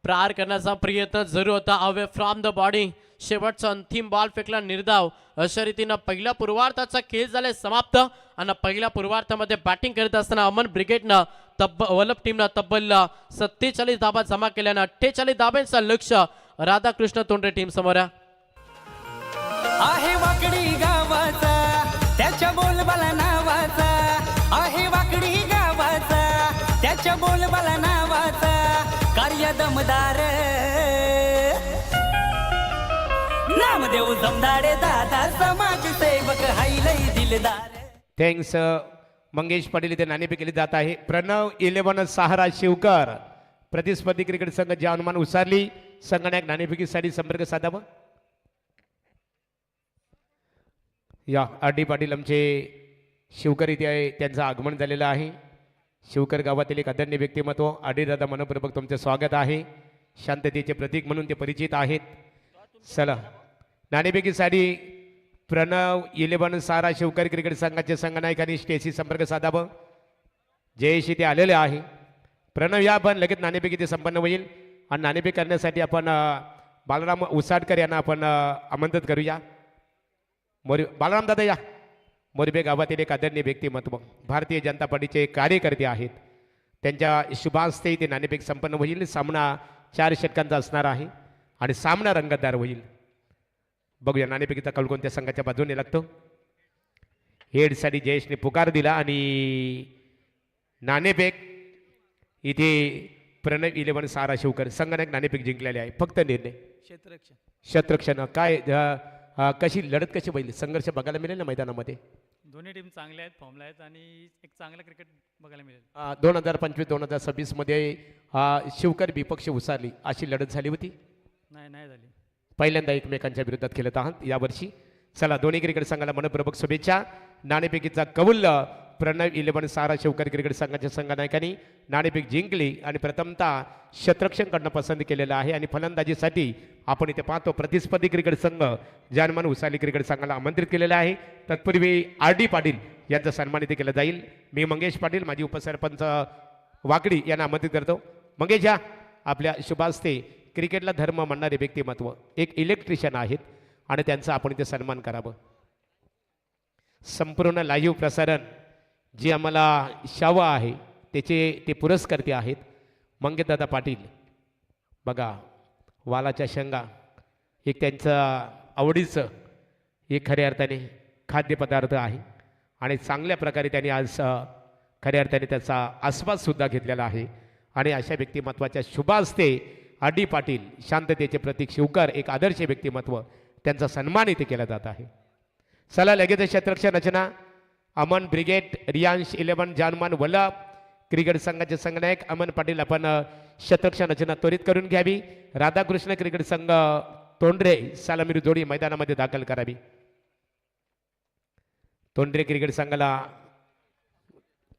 S2: प्रहार करण्याचा प्रयत्न जरूर होता, अवे फ्रॉम द बॉडी. शेवटचा अंतिम बॉल फेकला निर्धाव. अशा रीतीनं पहिल्या पूर्वार्धाचा खेळ झालाय समाप्त आणि पहिल्या पूर्वार्धामध्ये बॅटिंग करत असताना अमन ब्रिगेडनं वल्लभ टीमनं तब्बल 47 धाबा जमा केल्यानं 48 धाब्यांचं लक्ष राधाकृष्ण तोंडरे टीम समोर
S3: आहे. वाकडी गावाचा त्याच्या बोलबाला नावाचा आहे. वाकडी गावाचा त्याच्या बोलबाला नावाचा कार्य दमदार नामदेव जमदाडे दादा समाज सेवक हायलई दिलदार.
S1: थँक्स मंगेश पाटील इथे नाणेफेक केली जात आहे. प्रणव 11 सहारा शिवकर प्रतिस्पर्धी क्रिकेट संघ जवानमान उसारली. संगणक नाणेफेकीसाठी संपर्क साधावा. या आर.डी. पाटील आमचे शिवकर इथे आहे, त्यांचं आगमन झालेलं आहे. शिवकर गावातील एक आदरणीय व्यक्तिमत्व. आर.डी. दादा मनपूर्वक तुमचे स्वागत आहे. शांततेचे प्रतीक म्हणून ते परिचित आहेत. चला नाणेफेकीसाठी प्रणव 11 सारा शिवकर क्रिकेट संघाचे संघनायक आणि स्टेसी संपर्क साधावं. जयेश इथे आलेले आहे. प्रणव या आपण लगेच नाणेफेकी संपन्न होईल आणि नाणेफेक करण्यासाठी आपण बालराम उसाडकर यांना आपण आमंत्रित करूया. बालराम दादा या. मोरबे गावातील एक आदरणीय व्यक्तिमत्व, भारतीय जनता पार्टीचे कार्यकर्ते आहेत. त्यांच्या शुभास्ते इथे नाणेफेक संपन्न होईल. सामना 4 षटकांचा असणार आहे आणि सामना रंगतदार होईल. बघूया नाणेफेकीचा कौल कोणत्या संघाच्या बाजूने लागतो. हेडसाठी जयेशने पुकार दिला आणि नाणेफेक इथे प्रणव 11 सारा शिवकर संघाने नाणेफेक जिंकलेले आहे. फक्त निर्णय शतरक्षण काय कशी लढत कशी बैल संघर्ष बघायला मिळेल ना मैदानामध्ये.
S4: दोन्ही टीम चांगल्या आहेत, फॉर्मला आहेत आणि एक चांगलं क्रिकेट बघायला मिळेल.
S1: 2025-2026 मध्ये शिवकर विपक्ष उसारली अशी लढत झाली होती.
S4: नाही झाली.
S1: पहिल्यांदा एकमेकांच्या विरोधात खेळत आहात यावर्षी. चला दोन्ही क्रिकेट संघाला मनपूर्वक शुभेच्छा. नाणेफेकीचा कौल प्रणव 11 सारा शिवकर क्रिकेट संघाच्या संघनायकांनी नाणेफेक जिंकली आणि प्रथमतः शतरक्षण करणं पसंत केलेलं आहे. आणि फलंदाजीसाठी आपण इथे पाहतो प्रतिस्पर्धी क्रिकेट संघ जानमान उसाली क्रिकेट संघाला आमंत्रित केलेलं आहे. तत्पूर्वी RD पाटील यांचा सन्मान इथे केला जाईल. मी मंगेश पाटील माजी उपसरपंच वाकडी यांना आमंत्रित करतो. मंगेश या आपल्या शुभास्ते क्रिकेटला धर्म म्हणणारे व्यक्तिमत्व एक इलेक्ट्रिशियन आहेत आणि त्यांचा आपण इथे सन्मान करावं. संपूर्ण लाईव्ह प्रसारण जे आम्हाला शावा आहे त्याचे ते पुरस्कर्ते आहेत मंगेशदादा पाटील. बघा वालाच्या शेंगा एक त्यांचं आवडीचं एक खऱ्या अर्थाने खाद्यपदार्थ आहे आणि चांगल्या प्रकारे त्यांनी आज खऱ्या अर्थाने त्याचा आस्वादसुद्धा घेतलेला आहे. आणि अशा व्यक्तिमत्वाच्या शुभास्ते RD पाटील शांततेचे प्रतीक शिवकर एक आदर्श व्यक्तिमत्व त्यांचा सन्मान इथे केला जात आहे. चला लगेच शतरक्षण रचना अमन ब्रिगेड रियांश 11 जानमान वल्लभ क्रिकेट संघाचे संघनायक अमन पाटील आपण शतरक्षण रचना त्वरित करून घ्यावी. राधाकृष्ण क्रिकेट संघ तोंडरे सालामीर जोडी मैदानामध्ये दाखल करावी. तोंडरे क्रिकेट संघाला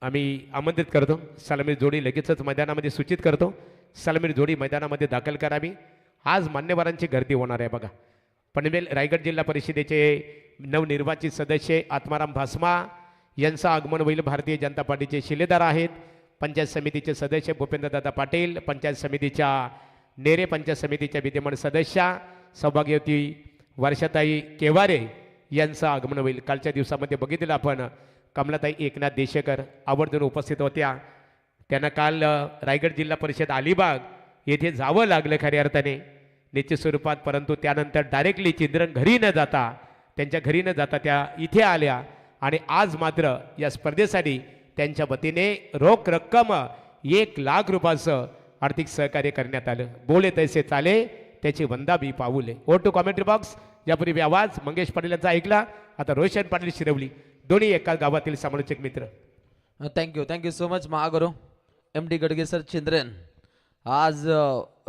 S1: आम्ही आमंत्रित करतो. सालामीर जोडी लगेचच मैदानामध्ये सूचित करतो. सालामीर जोडी मैदानामध्ये दाखल करावी. आज मान्यवरांची गर्दी होणार आहे. बघा पनवेल रायगड जिल्हा परिषदेचे नवनिर्वाचित सदस्य आत्माराम भास्मा यांचं आगमन होईल. भारतीय जनता पार्टीचे शिलेदार आहेत. पंचायत समितीचे सदस्य भूपेंद्रदादा पाटील, पंचायत समितीच्या नेरे पंचायत समितीच्या विद्यमान सदस्या सौभाग्यवती वर्षाताई केवारे यांचं आगमन होईल. कालच्या दिवसामध्ये बघितलं आपण कमलाताई एकनाथ देशेकर आवर्जून उपस्थित होत्या. त्यांना काल रायगड जिल्हा परिषद अलिबाग येथे जावं लागलं खऱ्या अर्थाने निश्चित स्वरूपात. परंतु त्यानंतर डायरेक्टली चिंद्रन घरी न जाता त्यांच्या घरी न जाता त्या इथे आल्या आणि आज मात्र या स्पर्धेसाठी त्यांच्या वतीने रोख रक्कम 1 लाख रुपयाचं आर्थिक सहकार्य करण्यात आलं. बोले तैसे चाले त्याची वंदाबी पाऊले. Over to commentary box. यापूर्वी आवाज मंगेश पाटील यांचा ऐकला. आता रोशन पाटील शिरवली दोन्ही एका गावातील समालोचक मित्र.
S5: Thank you so much Mahaguru MD Gadge sir चिंद्रन. आज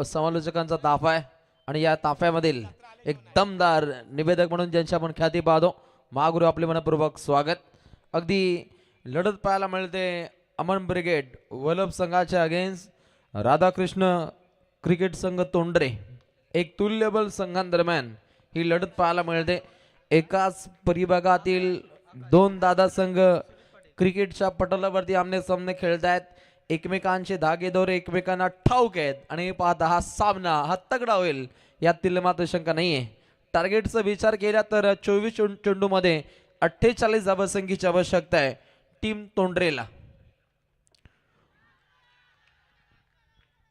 S5: समालोचकांचा ताफा आहे आणि या ताफ्यामधील एक दमदार निवेदक म्हणून ज्यांची आपण ख्याती पाहतो महागुरु आपले मनपूर्वक स्वागत. अगदी लढत पाहायला मिळते अमन ब्रिगेड वल्लभ संघाच्या अगेन्स्ट राधाकृष्ण क्रिकेट संघ तोंडरे. एक तुल्यबल संघांदरम्यान ही लढत पाहायला मिळते. एकाच परिभागातील 2 दादा संघ क्रिकेटच्या पटलावरती आमने सामने खेळत आहेत. एकमेकांचे धागेदोरे एकमेकांना ठाऊक आहेत आणि पाहता हा सामना हा तगडा होईल यातील मात्र शंका नाहीये. टार्गेटचा विचार केला तर 24 चेंडूमध्ये 48 धावसंख्येची आवश्यकता आहे टीम तोंडरेला.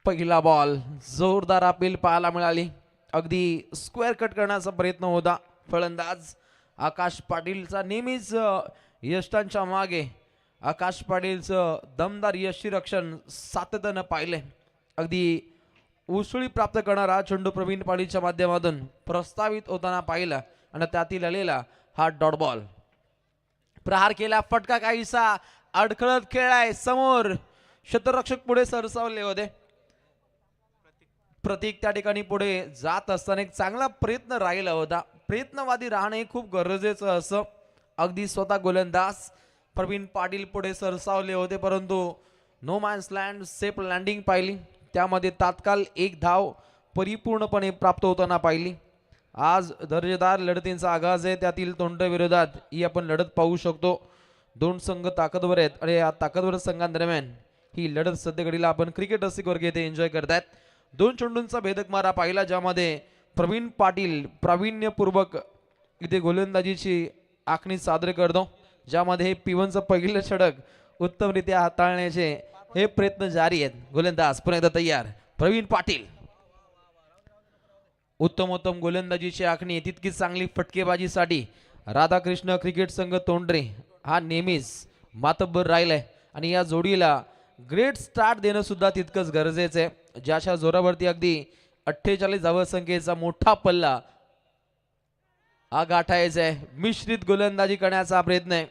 S5: पहिला बॉल जोरदार अपील पाहायला मिळाली. अगदी स्क्वेअर कट करण्याचा प्रयत्न होता. फलंदाज आकाश पाटीलचा नेहमीच यष्टांच्या मागे आकाश पाटीलचं दमदार यष्टीरक्षण सातत्यानं पाहिले. अगदी उसळी प्राप्त करणारा चेंडू प्रवीण पाटीलच्या माध्यमातून प्रस्तावित होताना पाहिला आणि त्यातील आलेला हा डॉट बॉल. प्रहार केला फटका काहीसा अडखळत खेळाय समोर क्षेत्ररक्षक पुढे सरसावले होते. प्रतीक त्या ठिकाणी पुढे जात असताना एक चांगला प्रयत्न राहिला होता. प्रयत्नवादी राहणे खूप गरजेचं असं. अगदी स्वतः गोलंदाज प्रवीण पाटील पुढे सरसावले होते परंतु no man's land safe landing पाहिली. त्यामध्ये तात्काळ 1 धाव परिपूर्णपणे प्राप्त होताना पाहिली. आज दर्जेदार लढतींचा आगाज आहे. त्यातील तोंडरे विरोधात ही आपण लढत पाहू शकतो. 2 संघ ताकदवर आहेत आणि या ताकदवर संघांदरम्यान ही लढत सध्या घडीला आपण क्रिकेट रसिक वर्ग येथे एन्जॉय करतायत. 2 चेंडूंचा भेदक मारा पाहिला ज्यामध्ये प्रवीण पाटील प्रावीण्यपूर्वक इथे गोलंदाजीची आखणी सादर करतो. ज्यामध्ये P1चं पहिलं षटक उत्तमरित्या हाताळण्याचे हे प्रयत्न जारी आहेत. गोलंदाज पुन्हा एकदा तयार प्रवीण पाटील. उत्तमोत्तम गोलंदाजीची आखणी तितकीच चांगली फटकेबाजीसाठी राधाकृष्ण क्रिकेट संघ तोंडरे हा नेहमीच मातब्बर राहिलाय आणि या जोडीला ग्रेट स्टार्ट देणं सुद्धा तितकंच गरजेचं आहे. ज्याच्या जोरावरती अगदी 48 धावसंख्येचा मोठा पल्ला हा गाठायचा आहे. मिश्रित गोलंदाजी करण्याचा प्रयत्न आहे.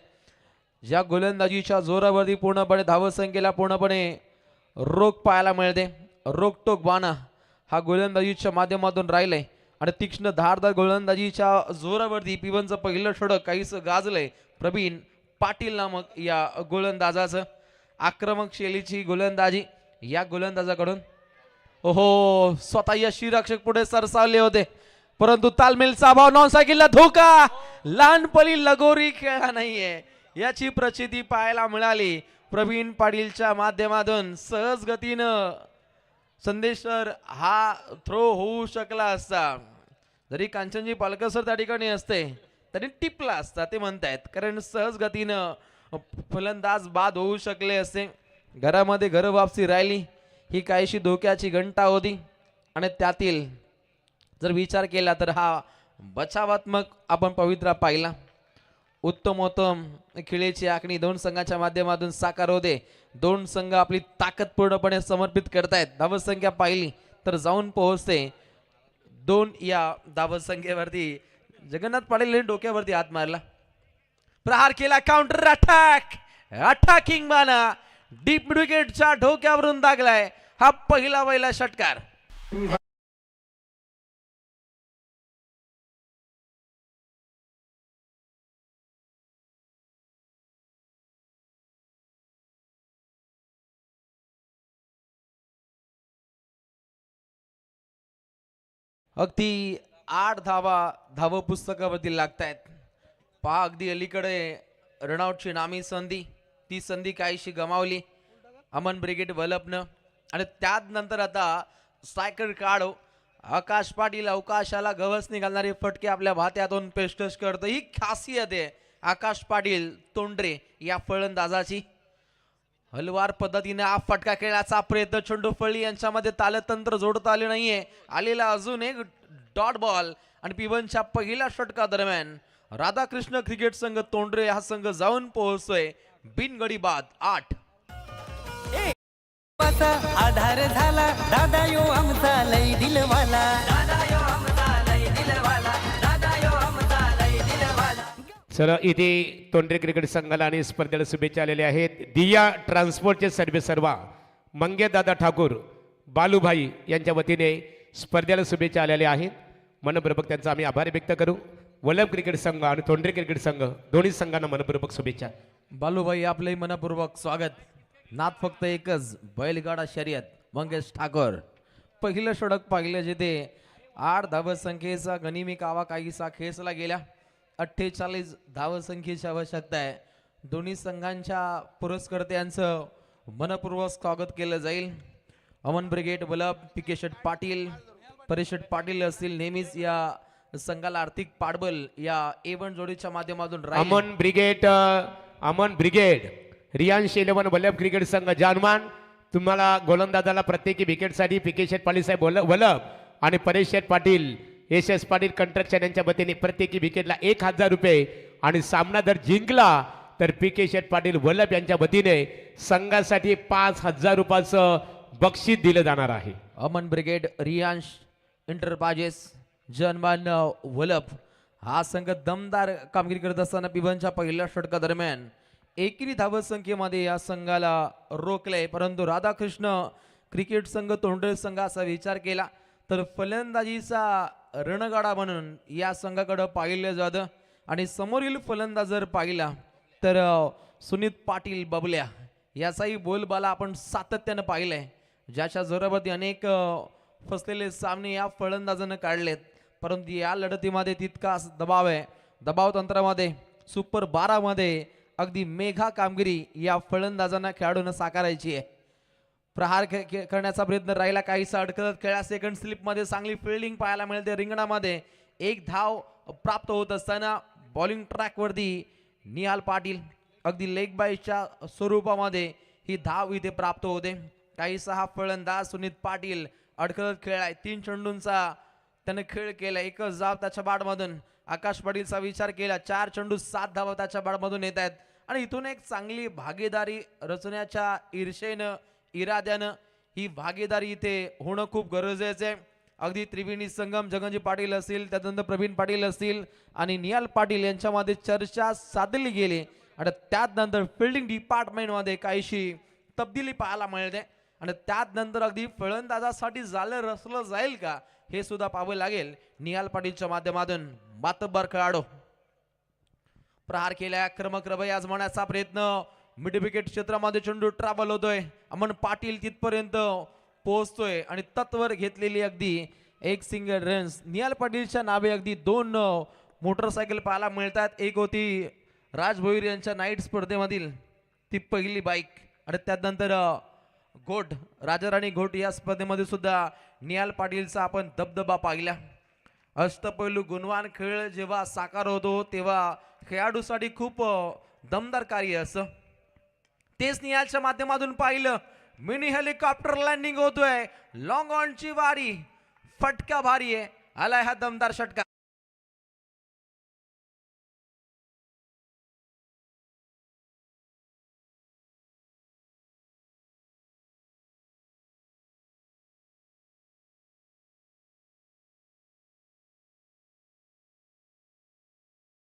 S5: ज्या गोलंदाजीच्या जोरावरती पूर्णपणे धावसंख्येला पूर्णपणे रोख पाहायला मिळते. रोकटोक बाणा हा गोलंदाजीच्या माध्यमातून राहिलाय आणि तीक्ष्ण धारदार गोलंदाजीच्या जोरावरती पिवनचं पहिलं षटक काहीच गाजलंय. प्रवीण पाटील नामक या गोलंदाजाचं आक्रमक शैलीची गोलंदाजी या गोलंदाजाकडून. ओहो, स्वतः यष्टीरक्षक पुढे सरसावले होते परंतु तालमेलचा अभाव, नॉन सायकलला धोका, लहानपणी लगोरी खेळला नाहीये याची प्रचिती पाहायला मिळाली. प्रवीण पाटीलच्या माध्यमातून सहज गतीनं संदेशर हा थ्रो होऊ शकला असता. जरी कांचनजी पालकर सर त्या ठिकाणी असते तरी टिपला असता ते म्हणतायत, कारण सहज गतीनं फलंदाज बाद होऊ शकले असते. घरामध्ये घर वापसी राहिली ही काहीशी धोक्याची घंटा होती आणि त्यातील जर विचार केला तर हा बचावात्मक आपण पवित्रा पाहिला. उत्तमोत्तम खेळीची आखणी दोन संघाच्या माध्यमातून साकार होते. दोन संघ आपली ताकद पूर्णपणे समर्पित करतायत. धावसंख्या पाहिली तर जाऊन पोहोचते 2 या धावसंख्येवरती. जगन्नाथ पाटील डोक्यावरती हात मारला, प्रहार केला, काउंटर अटॅक, अटॅकिंग बाणा डीप विकेटच्या डोक्यावरून दागलाय. हा पहिला षटकार. अगदी 8 धाव पुस्तकावरती लागतायत. पहा अगदी अलीकडे रनआउटची नामी संधी, ती संधी काहीशी गमावली अमन ब्रिगेड वलपनं आणि त्यानंतर आता स्ट्रायकर काढो आकाश पाटील अवकाशाला गवसणी घालणारे फटके आपल्या भात्यातून पेशकश करतो. ही खासियत आहे आकाश पाटील तोंडरे या फलंदाजाची. हलवार पद्धतीने हा फटका खेळण्याचा प्रयत्न, चेंडू फळी यांच्यामध्ये तालतंत्र जोडता आले नाहीये. आलेला अजून एक डॉट बॉल आणि पिवनच्या पहिल्या षटका दरम्यान राधाकृष्ण क्रिकेट संघ तोंडरे हा संघ जाऊन पोहोचतोय बिनगडी बाद 8.
S3: आधार झाला दादा यो आमचा लय दिलवाला, दादा यो आमचा लय दिलवाला, दादा यो आमचा लय दिलवाला.
S1: सर इथे तोंडरे क्रिकेट संघाला आणि स्पर्धेला शुभेच्छा आलेल्या आहेत. दिया ट्रान्सपोर्टचे सर्वे सर्वा मंगे दादा ठाकूर बालूभाई यांच्या वतीने स्पर्धेला शुभेच्छा आलेल्या आहेत. मनपूर्वक त्यांचा आम्ही आभार व्यक्त करू. वल्लभ क्रिकेट संघ आणि तोंडरे क्रिकेट संघ दोन्ही संघांना मनपूर्वक शुभेच्छा.
S5: बालूभाई आपले मनपूर्वक स्वागत. नाद फक्त एकच, बैलगाडा शर्यत मंगेश ठाकूर. पहिलं षटक पाहिलं जिथे 8 धावसंख्येचा गनिमी कावा काहीसा खेचला गेला. 48 धावसंख्येची आवश्यकता आहे. दोन्ही संघांच्या पुरस्कर्त्यांचं मनपूर्वक स्वागत केलं जाईल. अमन ब्रिगेड वलभ, पिके शेट पाटील, परिषद पाटील असतील नेहमीच या संघाला आर्थिक पाठबळ या A1 जोडीच्या माध्यमातून राहील.
S1: अमन ब्रिगेड रियांश 11 वल्लभ क्रिकेट संघ जानमान तुम्हाला गोलंदाजाला प्रत्येकी विकेटसाठी पिके शेट पाटील साहेब वल्लभ आणि परेश शेट पाटील SS पाटील कंस्ट्रक्शन यांच्या वतीने प्रत्येकी विकेटला 1000 रुपये आणि सामना जर जिंकला तर पिके शेट पाटील वल्लभ यांच्या वतीने संघासाठी 5000 रुपयाचं बक्षीस दिलं जाणार आहे.
S5: अमन ब्रिगेड रियांश इंटरपाजेस जनमान वलभ हा संघ दमदार कामगिरी करत असताना पिबनच्या पहिल्या षटका दरम्यान एकेरी धावसंख्येमध्ये या संघाला रोखले. परंतु राधाकृष्ण क्रिकेट संघ तोंडरे संघाचा विचार केला तर फलंदाजीचा रणगाडा म्हणून या संघाकडे पाहिलं जातं आणि समोरील फलंदाज जर पाहिला तर सुनीत पाटील बबल्या याचाही बोलबाला आपण सातत्यानं पाहिलंय. ज्याच्या जोरावरती अनेक फसलेले सामने या फलंदाजानं काढलेत. परंतु या लढतीमध्ये तितकाच दबाव आहे. दबाव तंत्रामध्ये सुपर 12 मध्ये अगदी मेघा कामगिरी या फलंदाजांना खेळाडूंना साकारायची आहे. प्रहार करण्याचा प्रयत्न राहिला, काहीसा अडकत खेळा. सेकंड स्लिपमध्ये चांगली फिल्डिंग पाहायला मिळते. रिंगणामध्ये एक धाव प्राप्त होत असताना बॉलिंग ट्रॅकवरती निहाल पाटील अगदी लेग बायच्या स्वरूपामध्ये ही धाव इथे प्राप्त होते. काहीसा हा फलंदाज सुनीत पाटील अडकत खेळाय. 3 चेंडूंचा त्याने खेळ केला, एकच धाव त्याच्या बॅटमधून. आकाश पाटीलचा विचार केला, 4 चेंडू 7 धावा त्याच्या बॅटमधून येत आहेत आणि इथून एक चांगली भागीदारी रचण्याच्या ईर्षेनं इराद्यानं ही भागीदारी इथे होणं खूप गरजेचं आहे. अगदी त्रिवेणी संगम जगनजी पाटील असतील, त्यानंतर प्रवीण पाटील असतील आणि निहाल पाटील यांच्यामध्ये चर्चा साधली गेली आणि त्यानंतर फिल्डिंग डिपार्टमेंटमध्ये काहीशी तब्दिली पाहायला मिळते आणि त्यानंतर अगदी फलंदाजासाठी जाळं रचलं जाईल का हे सुद्धा पाहावं लागेल. निहाल पाटीलच्या माध्यमातून मातब्बर खेळाडू प्रहार केला, आक्रमक रवैया आजमावण्याचा प्रयत्न. मिड विकेट क्षेत्रामध्ये चेंडू ट्रॅव्हल होतोय, अमन पाटील तिथपर्यंत पोहोचतोय आणि तत्वर घेतलेली अगदी एक सिंगल रन्स. निहाल पाटीलच्या नावे अगदी 2 मोटरसायकल पाहायला मिळतात. एक होती राज भोईर यांच्या नाईट स्पर्धेमधील ती पहिली बाईक आणि त्यानंतर घोट राजाराणी घोट या स्पर्धेमध्ये सुद्धा निहाल पाटीलचा आपण दबदबा पाहिला. अष्टपैलू गुणवान खेळ जेव्हा साकार होतो तेव्हा खेळाडूसाठी खूप दमदार कार्य असं. तेच निहालच्या माध्यमातून पाहिलं. मिनी हेलिकॉप्टर लँडिंग होतोय, लॉंग ऑनची वारी, फटका भारी आहे, आलाय हा दमदार षटका.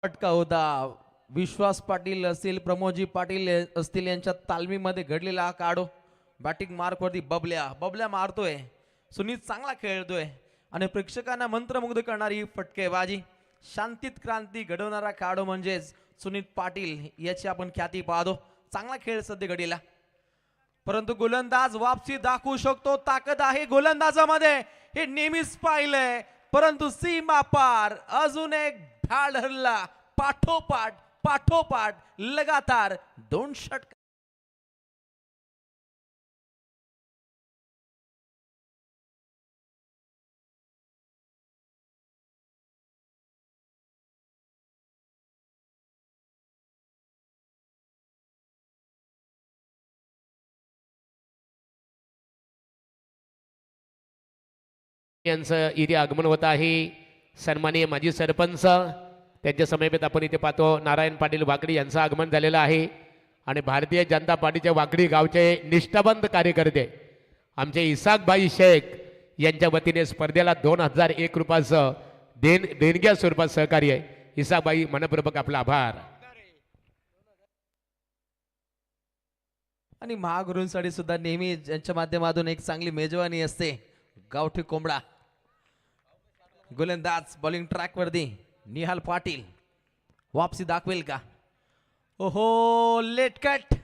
S5: फटका होता विश्वास पाटील असतील, प्रमोदजी पाटील असतील यांच्या तालमीमध्ये घडलेला हा काढो. बॅटिंग मार्क वरती बबल्या मारतोय, सुनीत चांगला खेळतोय आणि प्रेक्षकांना मंत्रमुग्ध करणारी फटकेबाजी. शांतीत क्रांती घडवणारा खेळाडू म्हणजेच सुनीत पाटील याची आपण ख्याती पाहतो. चांगला खेळ सध्या घडीला, परंतु गोलंदाज वापसी दाखवू शकतो, ताकद आहे गोलंदाजामध्ये हे नेहमीच पाहिलंय. परंतु सीमा पार अजून एक भ्याड हल्ला, पाठोपाठ लगातार 2 षटक.
S1: यांचं इथे आगमन होत आहे. सन्माननीय माजी सरपंच त्यांच्या समेत आपण इथे पाहतो नारायण पाटील वाकडी यांचं आगमन झालेलं आहे आणि भारतीय जनता पार्टीच्या वाकडी गावचे निष्ठावंत कार्यकर्ते आमचे इसाकभाई शेख यांच्या वतीने स्पर्धेला 2001 रुपयाचं देणग्या स्वरूपात सहकार्य आहे. इसाकभाई मनपूर्वक आपला आभार.
S5: आणि महागुरूंसाठी सुद्धा नेहमी यांच्या माध्यमातून एक चांगली मेजवानी असते. गावठी कोंबडा गोलंदाज बॉलिंग ट्रॅक वरती निहाल पाटील वापसी दाखवेल का? ओहो, लेट कट,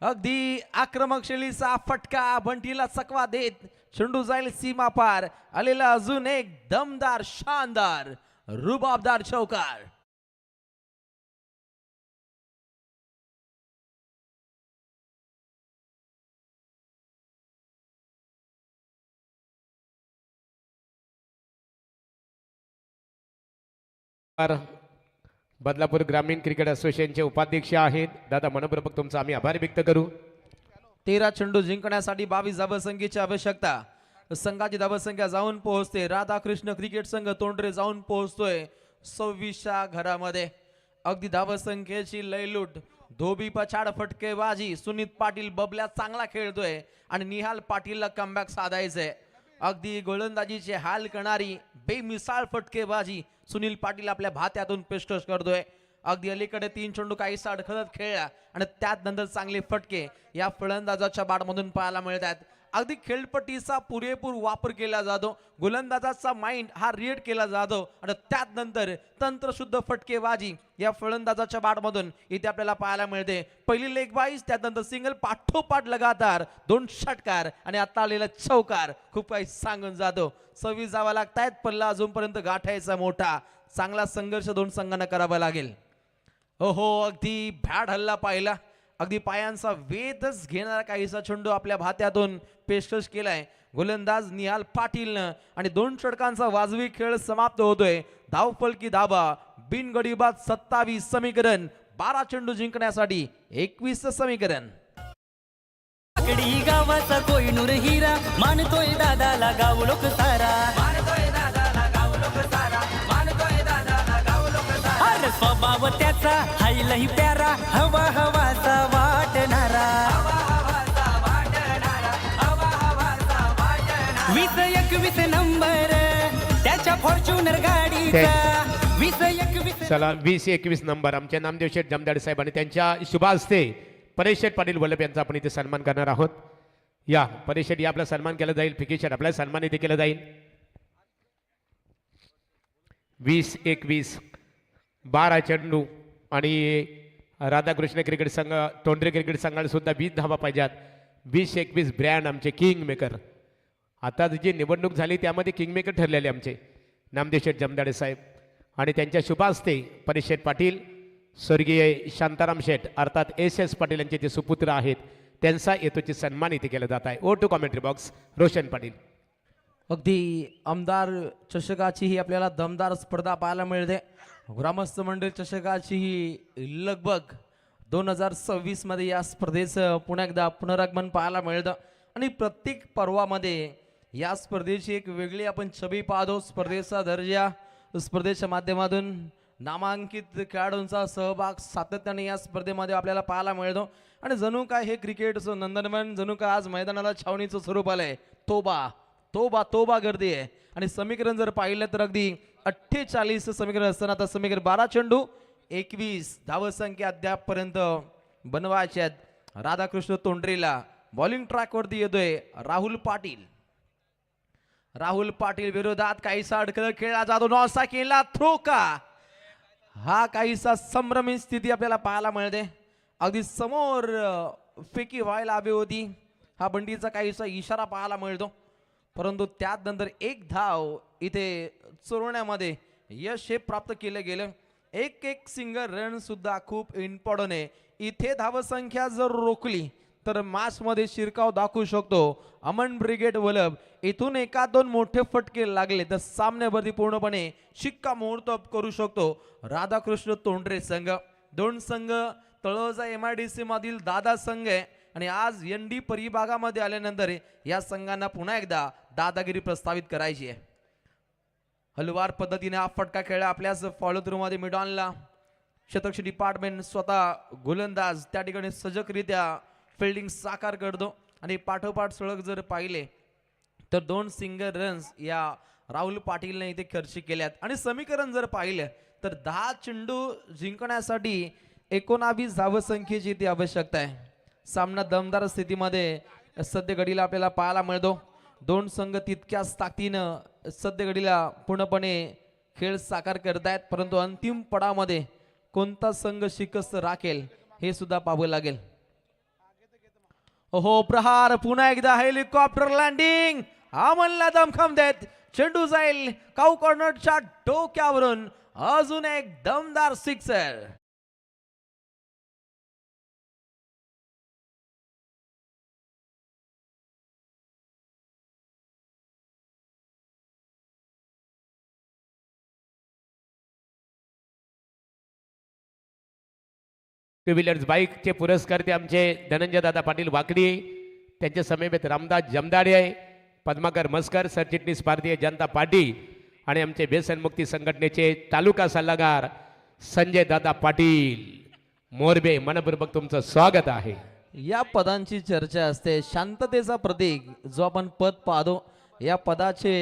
S5: अगदी आक्रमक शैलीचा फटका, बंटीला चकवा देत चेंडू जाईल सीमा पार. आलेला अजून एक दमदार शानदार रुबाबदार चौकार.
S1: बदलापूर ग्रामीण क्रिकेट असोसिएशनचे उपाध्यक्ष आहेत दादा मनपूर्वक तुमचा आम्ही आभार व्यक्त करू.
S5: 13 चेंडू जिंकण्यासाठी 22 धावसंख्येची आवश्यकता. संघाची धावसंख्या जाऊन पोहोचते. राधाकृष्ण क्रिकेट संघ तोंडरे जाऊन पोहोचतोय 26च्या घरामध्ये. अगदी धावसंख्येची लयलूट, धोबी पछाड फटकेबाजी. सुनीत पाटील बबल्या चांगला खेळतोय आणि निहाल पाटीलला कमबॅक साधायचंय. अगदी गोलंदाजीचे हाल करणारी बेमिसाळ फटकेबाजी सुनील पाटील आपल्या भात्यातून पेशकश करतोय. अगदी अलीकडे 3 चेंडू काहीसा अडखळत खेळला आणि त्यानंतर चांगले फटके या फलंदाजाच्या बॅटमधून पाहायला मिळतात. अगदी खेळपट्टीचा पुरेपूर वापर केला जातो, गोलंदाजाचा माइंड हा रीड केला जातो आणि त्यानंतर तंत्रशुद्ध फटकेबाजी या फलंदाजाच्या बॅटमधून इथे आपल्याला पाहायला मिळते. पहिली लेग बाईज, त्यानंतर सिंगल, पाठोपाठ लगातार 2 षटकार आणि आता आलेला चौकार खूप काही सांगून जातो. 26 जावा लागतायत, पल्ला अजूनपर्यंत गाठायचा मोठा. चांगला संघर्ष 2 संघांना करावा लागेल. ओहो, अगदी भ्याड हल्ला पाहिला, अगदी पायांचा वेधच घेणारा काहीसा चेंडू आपल्या भात्यातून पेशकश केलाय गोलंदाज निहाल पाटीलनं आणि 2 षटकांचा वाजवी खेळ समाप्त होतोय. धावफलकी धाबा, बिनगडीबाद 27 समीकरण, 12 चेंडू जिंकण्यासाठी 21 समीकरण.
S3: वाकडी गावाचा कोहिनूर हिरा, मानतोय दादाला गाव लोक सारा, मानतोय दादाला गाव कसा हाय लई प्यारा हवा हवाचा वाटणारा 20-21 नंबर त्याच्या फॉर्च्युनर गाडीचा 20-21
S1: चला 20-21 नंबर आमचे नामदेव शेठ जमदाडे साहेब आणि त्यांच्या शुभ हस्ते परेश शेठ पाटील वल्लभ यांचा आपण इथे सन्मान करणार आहोत. या परेश शेठ या आपला सन्मान केला जाईल. फिकी शेठ आपला सन्मान इथे केला जाईल. 20-21 12 चेंडू आणि राधाकृष्ण क्रिकेट संघ तोंडरे क्रिकेट संघाला सुद्धा 20 धावा पाहिजेत. 20-21 ब्रँड आमचे किंग मेकर. आता जी निवडणूक झाली त्यामध्ये किंगमेकर ठरलेले आमचे नामदेव शेठ जमदाडे साहेब आणि त्यांच्या शुभ हस्ते परेश शेठ पाटील स्वर्गीय शांताराम शेठ अर्थात SS पाटील यांचे जे सुपुत्र आहेत त्यांचा येतोची सन्मान इथे केला जात आहे. Over to commentary box Roshan Patil.
S5: अगदी आमदार चषकाची ही आपल्याला दमदार स्पर्धा पाहायला मिळते. ग्रामस्थ मंडळ चषकाची ही लगभग 2026 मध्ये या स्पर्धेचं पुन्हा एकदा पुनरागमन पाहायला मिळतं आणि प्रत्येक पर्वामध्ये या स्पर्धेची एक वेगळी आपण छबी पाहतो. स्पर्धेचा दर्जा स्पर्धेच्या माध्यमातून नामांकित खेळाडूंचा सहभाग सातत्याने या स्पर्धेमध्ये आपल्याला पाहायला मिळतो आणि जणू काय हे क्रिकेटचं नंदनवन जणू काय आज मैदानाला छावणीचं स्वरूप आलंय. तोबा तोबा तोबा गर्दी आहे आणि समीकरण जर पाहिलं तर अगदी 48 समीकरण असताना आता समीकरण 12 चेंडू 21 धावसंख्या अद्यापपर्यंत बनवायचे आहेत. राधाकृष्ण तोंडरेला बॉलिंग ट्रॅकवरती येतोय राहुल पाटील. राहुल पाटील विरोधात काहीसा अडकळ खेळला जातो. नॉसा केला थ्रो का हा काहीसा संभ्रमित स्थिती आपल्याला पाहायला मिळते. अगदी समोर फेकी व्हायला हवी होती हा बंडीचा काहीसा इशारा पाहायला मिळतो परंतु त्यानंतर एक धाव इथे चोरण्यामध्ये यश हे प्राप्त केलं गेलं. एक सिंगल रन सुद्धा खूप इम्पॉर्टंट आहे. इथे धावसंख्या जर रोखली तर मासमध्ये शिरकाव दाखवू शकतो अमन ब्रिगेड वल्लभ. इथून 1-2 मोठे फटके लागले तर सामन्यावरती पूर्णपणे शिक्कामोर्तब करू शकतो राधाकृष्ण तोंडरे संघ. 2 संघ तळोजा MIDC मधील दादा संघ आहे आणि आज ND परिभागामध्ये आल्यानंतर या संघांना पुन्हा एकदा दादागिरी प्रस्तावित करायची आहे. हलवार पद्धतीने हा फटका खेळला आपल्याच फॉलो थ्रू मध्ये मिडॉनला शतक डिपार्टमेंट स्वतः गोलंदाज त्या ठिकाणी सजगरित्या फिल्डिंग साकार करतो आणि पाठोपाठ सळग जर पाहिले तर 2 सिंगल रन्स या राहुल पाटीलने इथे खर्च केल्यात आणि समीकरण जर पाहिलं तर 10 चेंडू जिंकण्यासाठी 19 धावसंख्येची इथे आवश्यकता आहे. सामना दमदार स्थितीमध्ये सध्या घडीला आपल्याला पाहायला मिळतो. 2 संघ तितक्याच ताकदीनं सध्या घडीला पूर्णपणे खेळ साकार करतायत परंतु अंतिम पडामध्ये कोणता संघ शिकस्त राखेल हे सुद्धा पाहावं लागेल. ओहो प्रहार पुन्हा एकदा हेलिकॉप्टर लँडिंग अमनला दमखम देत चेंडू जाईल काऊ कॉर्नरच्या डोक्यावरून अजून एक दमदार सिक्सर.
S1: टू व्हीलर्स बाईकचे पुरस्कार ते आमचे धनंजय दादा पाटील वाकडी त्यांच्या समेत रामदास जमदाडे आहे पद्माकर मस्कर सरचिटणीस भारतीय जनता पार्टी आणि आमचे व्यसनमुक्ती संघटनेचे तालुका सल्लागार संजय दादा पाटील मोरबे मनपूर्वक तुमचं स्वागत आहे.
S5: या पदांची चर्चा असते. शांततेचा प्रतीक जो आपण पद पाहतो या पदाचे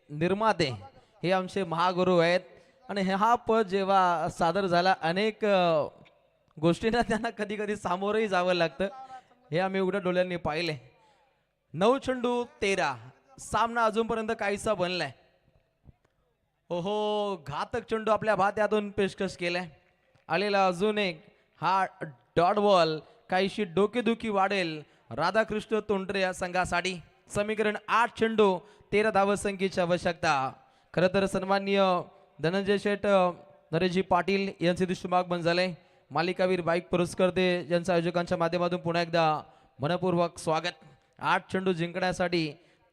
S5: निर्माते हे आमचे महागुरु आहेत आणि हा पद जेव्हा सादर झाला अनेक गोष्टींना त्यांना कधी कधी सामोरही जावं लागतं हे आम्ही उघड्या डोळ्यांनी पाहिले. 9 चेंडू 13 सामना अजूनपर्यंत काहीसा बनलाय. ओहो घातक चेंडू आपल्या भात्यातून पेशकश केलाय. आलेला अजून एक हा डॉट बॉल काहीशी डोकेदुखी वाढेल राधाकृष्ण तोंडरे या संघासाठी. समीकरण 8 चेंडू 13 धावसंख्येची आवश्यकता. खरं तर सन्माननीय धनंजय शेठ नरेशजी पाटील यांचे शुभागमन झाले. मालिकावीर बाईक पुरस्कर्ते ज्यांच्या आयोजकांच्या माध्यमातून पुन्हा एकदा मनपूर्वक स्वागत. 8 चेंडू जिंकण्यासाठी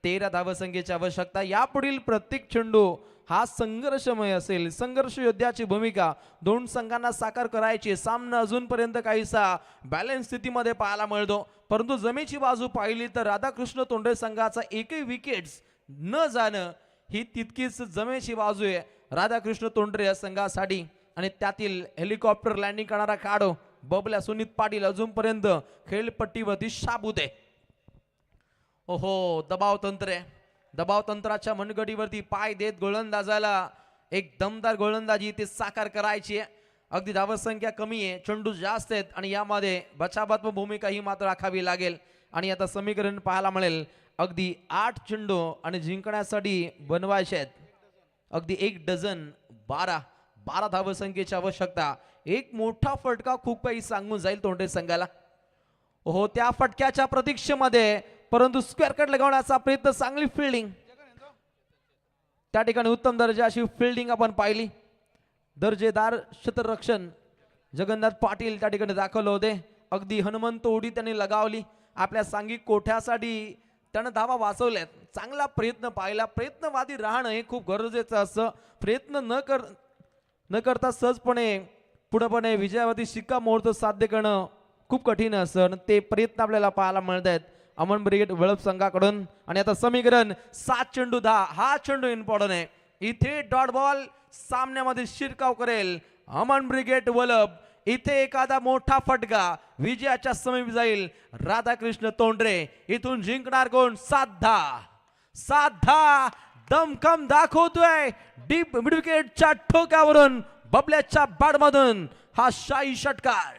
S5: 13 धावसंख्येची आवश्यकता. यापुढील प्रत्येक चेंडू हा संघर्षमय असेल. संघर्ष योद्ध्याची भूमिका 2 संघांना साकार करायची. सामना अजूनपर्यंत काहीसा बॅलन्स स्थितीमध्ये पाहायला मिळतो परंतु जमेची बाजू पाहिली तर राधाकृष्ण तोंडरे संघाचा एकही विकेट्स न जाणं ही तितकीच जमेची बाजू आहे राधाकृष्ण तोंडरे या संघासाठी. आणि त्यातील हेलिकॉप्टर लँडिंग करणारा खेळाडू बबल्या सुनीत पाटील अजूनपर्यंत खेळपट्टीवरती शाबूत आहे. ओहो, दबाव तंत्र आहे. दबाव तंत्राच्या मनगटीवरती पाय देत गोलंदाजाला एक दमदार गोलंदाजी ते साकार करायची आहे. अगदी धावसंख्या कमी आहे, चेंडू जास्त आहेत आणि यामध्ये बचावात्मक भूमिका ही मात्र राखावी लागेल. आणि आता समीकरण पाहायला मिळेल अगदी 8 चेंडू आणि जिंकण्यासाठी बनवायचे आहेत अगदी 1 डझन 12 धावसंख्येची आवश्यकता. एक मोठा फटका खूप काही सांगून जाईल तोंडे संघाला. हो, त्या फटक्याच्या प्रतीक्षेमध्ये परंतु स्क्वेअर कट लगावण्याचा प्रयत्न, चांगली फिल्डिंग त्या ठिकाणी, उत्तम दर्जाची फिल्डिंग आपण पाहिली. दर्जेदार क्षेत्ररक्षण जगन्नाथ पाटील त्या ठिकाणी दाखवले होते. अगदी हनुमंत उडी त्यांनी लगावली. आपल्या सांघिक कोठ्यासाठी त्यानं धावा वाचवल्यात. चांगला प्रयत्न पाहिला. प्रयत्नवादी राहणं हे खूप गरजेचं असतं. प्रयत्न न करता सहजपणे पुढेपणे विजयावरती शिक्कामोर्तब साध्य करणं खूप कठीण असतं. ते प्रयत्न आपल्याला पाहायला मिळत आहेत अमन ब्रिगेड वळप संघाकडून. आणि आता समीकरण 7 चेंडू 10. हा चेंडू इम्पॉर्टंट आहे. इथे डॉट बॉल सामन्यामध्ये शिरकाव करेल अमन ब्रिगेड वलप. इथे एखादा मोठा फटका विजयाच्या समीप जाईल. राधाकृष्ण तोंडरे इथून जिंकणार कोण? 7-10 दमखम दाखवतोय डीप मिड विकेटच्या ठोक्यावरून बबल्याच्या बॅटमधून हा शाही षटकार.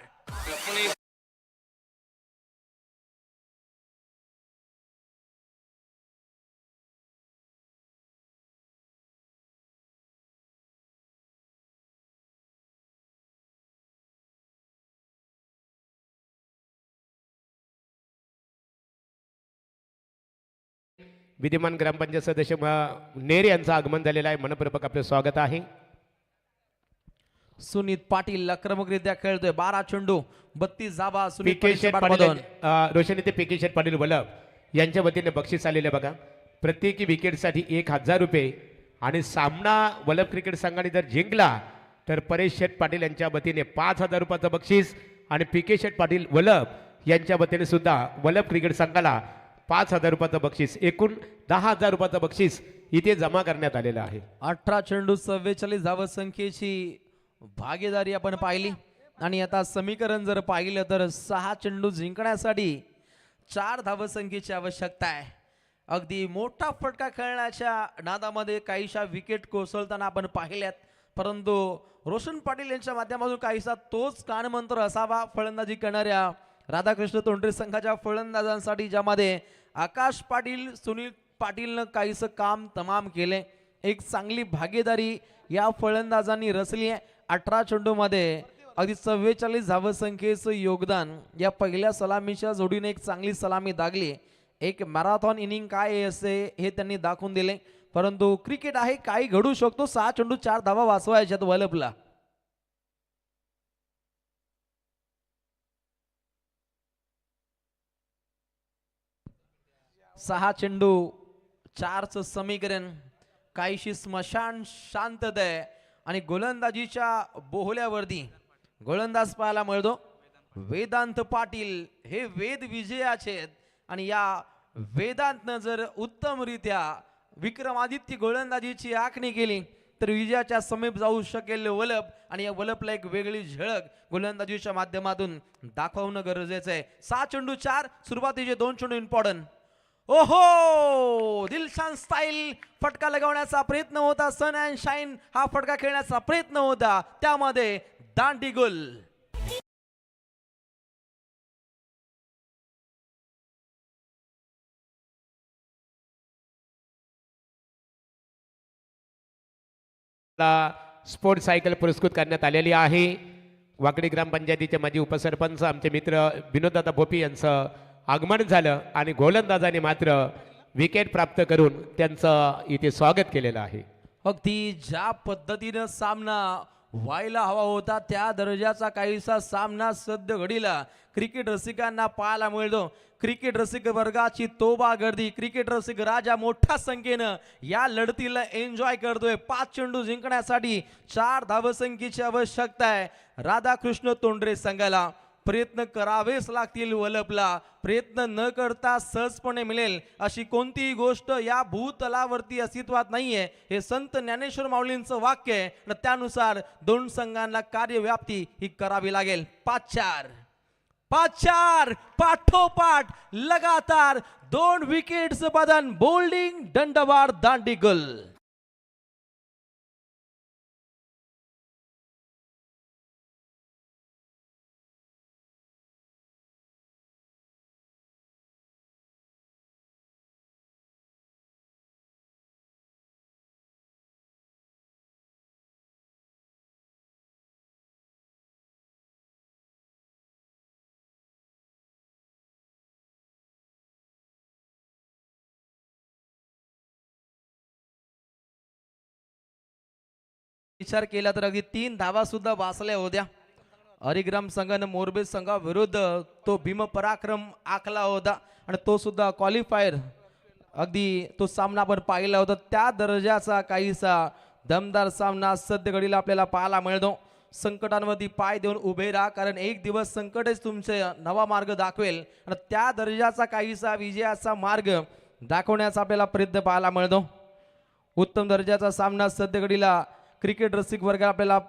S1: विद्यमान ग्रामपंचायत सदस्य नेर यांचं आगमन झालेलं आहे. मनपूर्वक आपलं स्वागत आहे.
S5: सुनीत पाटील आक्रमकरित्या खेळतोय. 12 चेंडू 32 धावा. सुनीत
S1: पीके शेठ
S5: पाटील
S1: पाटील
S5: बॅटमधून.
S1: रोशन ते पीके शेठ पाटील वलभ यांच्या वतीने बक्षीस आलेले बघा. प्रत्येकी विकेटसाठी 1000 रुपये. आणि सामना वलभ क्रिकेट संघाने जर जिंकला तर परेश शेठ पाटील यांच्या वतीने 5000 रुपयाचं बक्षीस. आणि पीके शेठ पाटील वलभ यांच्या वतीने सुद्धा वलभ क्रिकेट संघाला 5000 रुपयाचं बक्षीस, एकूण 10,000 रुपयाचं बक्षीस इथे जमा करण्यात आलेलं आहे.
S5: 18 चेंडू 44 धावसंख्येची भागीदारी आपण पाहिली. आणि आता समीकरण जर पाहिलं तर 6 चेंडू जिंकण्यासाठी 4 धावसंख्येची आवश्यकता आहे. अगदी मोठा फटका खेळण्याच्या नादामध्ये काहीशा विकेट कोसळताना आपण पाहिल्यात. परंतु रोशन पाटील यांच्या माध्यमातून काहीसा तोच कानमंत्र असावा फलंदाजी करणाऱ्या राधाकृष्ण तोंडरे संघाच्या फलंदाजांसाठी, ज्यामध्ये आकाश पाटील सुनील पाटीलनं काहीसं काम तमाम केले. एक चांगली भागीदारी या फलंदाजांनी रचली आहे. 18 चेंडूमध्ये अगदी 44 धावसंख्येचं योगदान. या पहिल्या सलामीच्या जोडीने एक चांगली सलामी दागली. एक मॅरेथॉन इनिंग काय असते हे त्यांनी दाखवून दिले. परंतु क्रिकेट आहे, काही घडू शकतो. 6 चेंडू 4 धावा वाचवायच्यात वलपला. सहा चेंडू 4चं समीकरण. काहीशी स्मशान शांतता आहे. आणि गोलंदाजीच्या बोहल्यावरती गोलंदाज पाहायला मिळतो वेदांत पाटील. हे वेद विजयाचे आहेत. आणि या वेदांतनं जर उत्तमरित्या विक्रमादित्य गोलंदाजीची आखणी केली तर विजयाच्या समीप जाऊ शकेल वलप. आणि या वलपला एक वेगळी झळक गोलंदाजीच्या माध्यमातून दाखवणं गरजेचं आहे. 6 चेंडू 4. सुरुवातीचे 2 चेंडू इम्पॉर्टंट. ओहो, दिलशान स्टाईल फटका लगावण्याचा प्रयत्न होता. सन अँड शाईन हा फटका खेळण्याचा प्रयत्न होता. त्यामध्ये दांडी गोल.
S1: स्पोर्ट्स सायकल पुरस्कृत करण्यात आलेली आहे. वाकडी ग्रामपंचायतीचे माजी उपसरपंच आमचे मित्र विनोददादा भोपी यांचं आगमन झालं. आणि गोलंदाजाने मात्र विकेट प्राप्त करून त्यांचं इथे स्वागत केलेलं आहे.
S5: अगदी ज्या पद्धतीनं सामना व्हायला हवा होता त्या दर्जाचा काहीसा सामना सध्या घडीला क्रिकेट रसिकांना पाहायला मिळतो. क्रिकेट रसिक वर्गाची तोबा गर्दी. क्रिकेट रसिक राजा मोठ्या संख्येनं या लढतीला एन्जॉय करतोय. 5 चेंडू जिंकण्यासाठी 4 धावसंख्येची आवश्यकता आहे राधाकृष्ण तोंडरे संघाला.
S6: प्रयत्न करावेच लागतील वलपला. प्रयत्न न करता सहजपणे मिळेल अशी कोणतीही गोष्ट या भूतलावरती अस्तित्वात नाहीये. हे संत ज्ञानेश्वर माऊलींचं वाक्य आहे आणि त्यानुसार दोन संघांना कार्यव्याप्ती ही करावी लागेल. 5-4 पाठोपाठ लगातार 2 विकेट्स बदन. बोल्डिंग दंडवार दांडीगुल. विचार केला तर अगदी 3 धावा सुद्धा वाचल्या होत्या. हरिग्राम संघानं मोरबे संघाविरुद्ध तो भीमपराक्रम आखला होता आणि तो सुद्धा क्वालिफायर अगदी तो सामना आपण पाहिला होता. त्या दर्जाचा काहीसा दमदार सामना सध्या घडीला आपल्याला पाहायला मिळतो. संकटांवरती पाय देऊन उभे राहा, कारण एक दिवस संकटच तुमचे नवा मार्ग दाखवेल आणि त्या दर्जाचा काहीसा विजयाचा मार्ग दाखवण्याचा आपल्याला प्रयत्न पाहायला मिळतो. उत्तम दर्जाचा सामना सध्या घडीला क्रिकेट रसिक वर्ग आपल्याला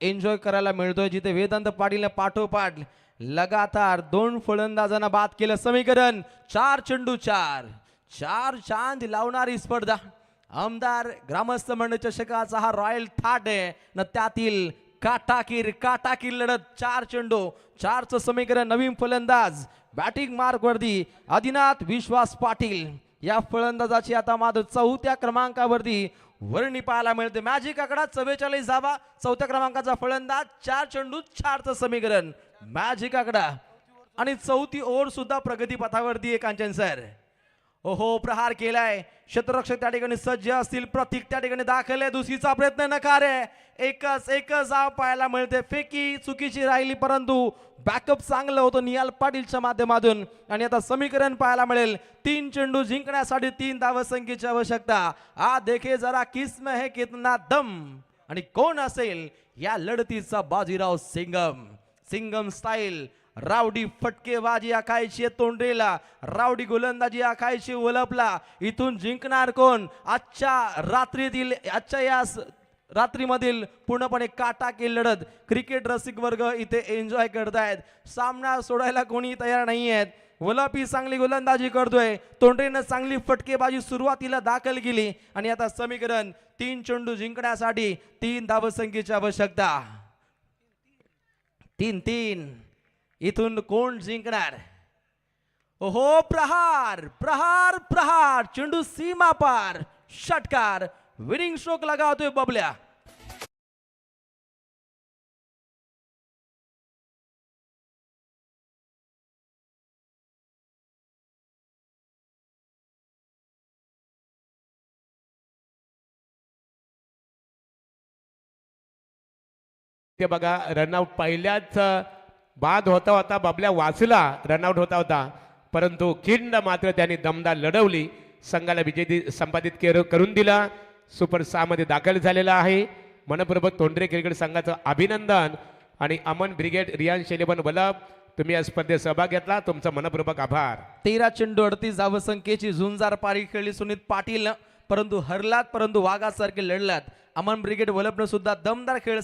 S6: एन्जॉय करायला मिळतोय, जिथे वेदांत पाटील पाठोपाठ लगातार 2 फलंदाजांना बाद केलं. समीकरण 4 चेंडू 4 चांद लावणारी स्पर्धा. आमदार ग्रामस्थ मंडळ चषकाचा हा रॉयल थाट आहे न त्यातील काटाकीर लढत. 4 चेंडू 4चं समीकरण. नवीन फलंदाज बॅटिंग मार्क वरती आदिनाथ विश्वास पाटील. या फलंदाजाची आता मात्र 4थ्या क्रमांकावरती वर्णी पाहायला मिळते. मॅजिक आकडा 44 धावा. 4थ्या क्रमांकाचा फलंदाज. 4 चेंडू 4चं समीकरण. मॅजिक आकडा आणि 4थी ओव्हर सुद्धा प्रगती पथावरती आहे कांचन सर. ओहो, प्रहार केलाय. क्षेत्ररक्षक त्या ठिकाणी सज्ज असतील. प्रतीक त्या ठिकाणी दाखल आहे. दुसरीचा प्रयत्न नकार आहे. एकच धाव पाहायला मिळते. फेकी चुकीची राहिली, परंतु बॅकअप चांगलं होतं निहाल पाटीलच्या माध्यमातून. आणि आता समीकरण पाहायला मिळेल. 3 चेंडू जिंकण्यासाठी 3 धावसंख्येची आवश्यकता. आ देखे जरा किस्म है कितना दम. आणि कोण असेल या लढतीचा बाजीराव? सिंगम स्टाईल. रावडी फटकेबाजी आखायची तोंडरेला. रावडी गोलंदाजी आखायची वलपला. इथून जिंकणार कोण? आजच्या या रात्रीमधील पूर्णपणे काटाकी लढत क्रिकेट रसिक वर्ग इथे एन्जॉय करतायत. सामना सोडायला कोणी तयार नाही आहेत. वलपी चांगली गोलंदाजी करतोय. तोंडरेनं चांगली फटकेबाजी सुरुवातीला दाखल केली आणि आता समीकरण 3 चेंडू जिंकण्यासाठी 3 धावसंख्येची आवश्यकता. 3-3. इथून कोण जिंकणार? ओहो, प्रहार चेंडू सीमा पार. षटकार. विनिंग स्ट्रोक लगावतोय बबल्या.
S1: ते बघा, रनआउट पहिल्याच बाद होता बबल्या वाचला. रनआउट होता परंतु खिंड मात्र त्यांनी दमदार लढवली. संघाला विजय संपादित करून दिला. सुपर 6 मध्ये दाखल झालेला आहे. मनपूर्वक तोंडरे क्रिकेट संघाचं अभिनंदन. आणि अमन ब्रिगेड रियान शेलेबन वलप, तुम्ही या स्पर्धेत सहभाग घेतला, तुमचा मनपूर्वक आभार.
S6: 13 चेंडू 38 धावसंख्येची झुंजार पारी खेळली सुनीत पाटील, परंतु हरलात, परंतु वाघासारखे लढलात. अमन ब्रिगेड वलपनं सुद्धा दमदार खेळ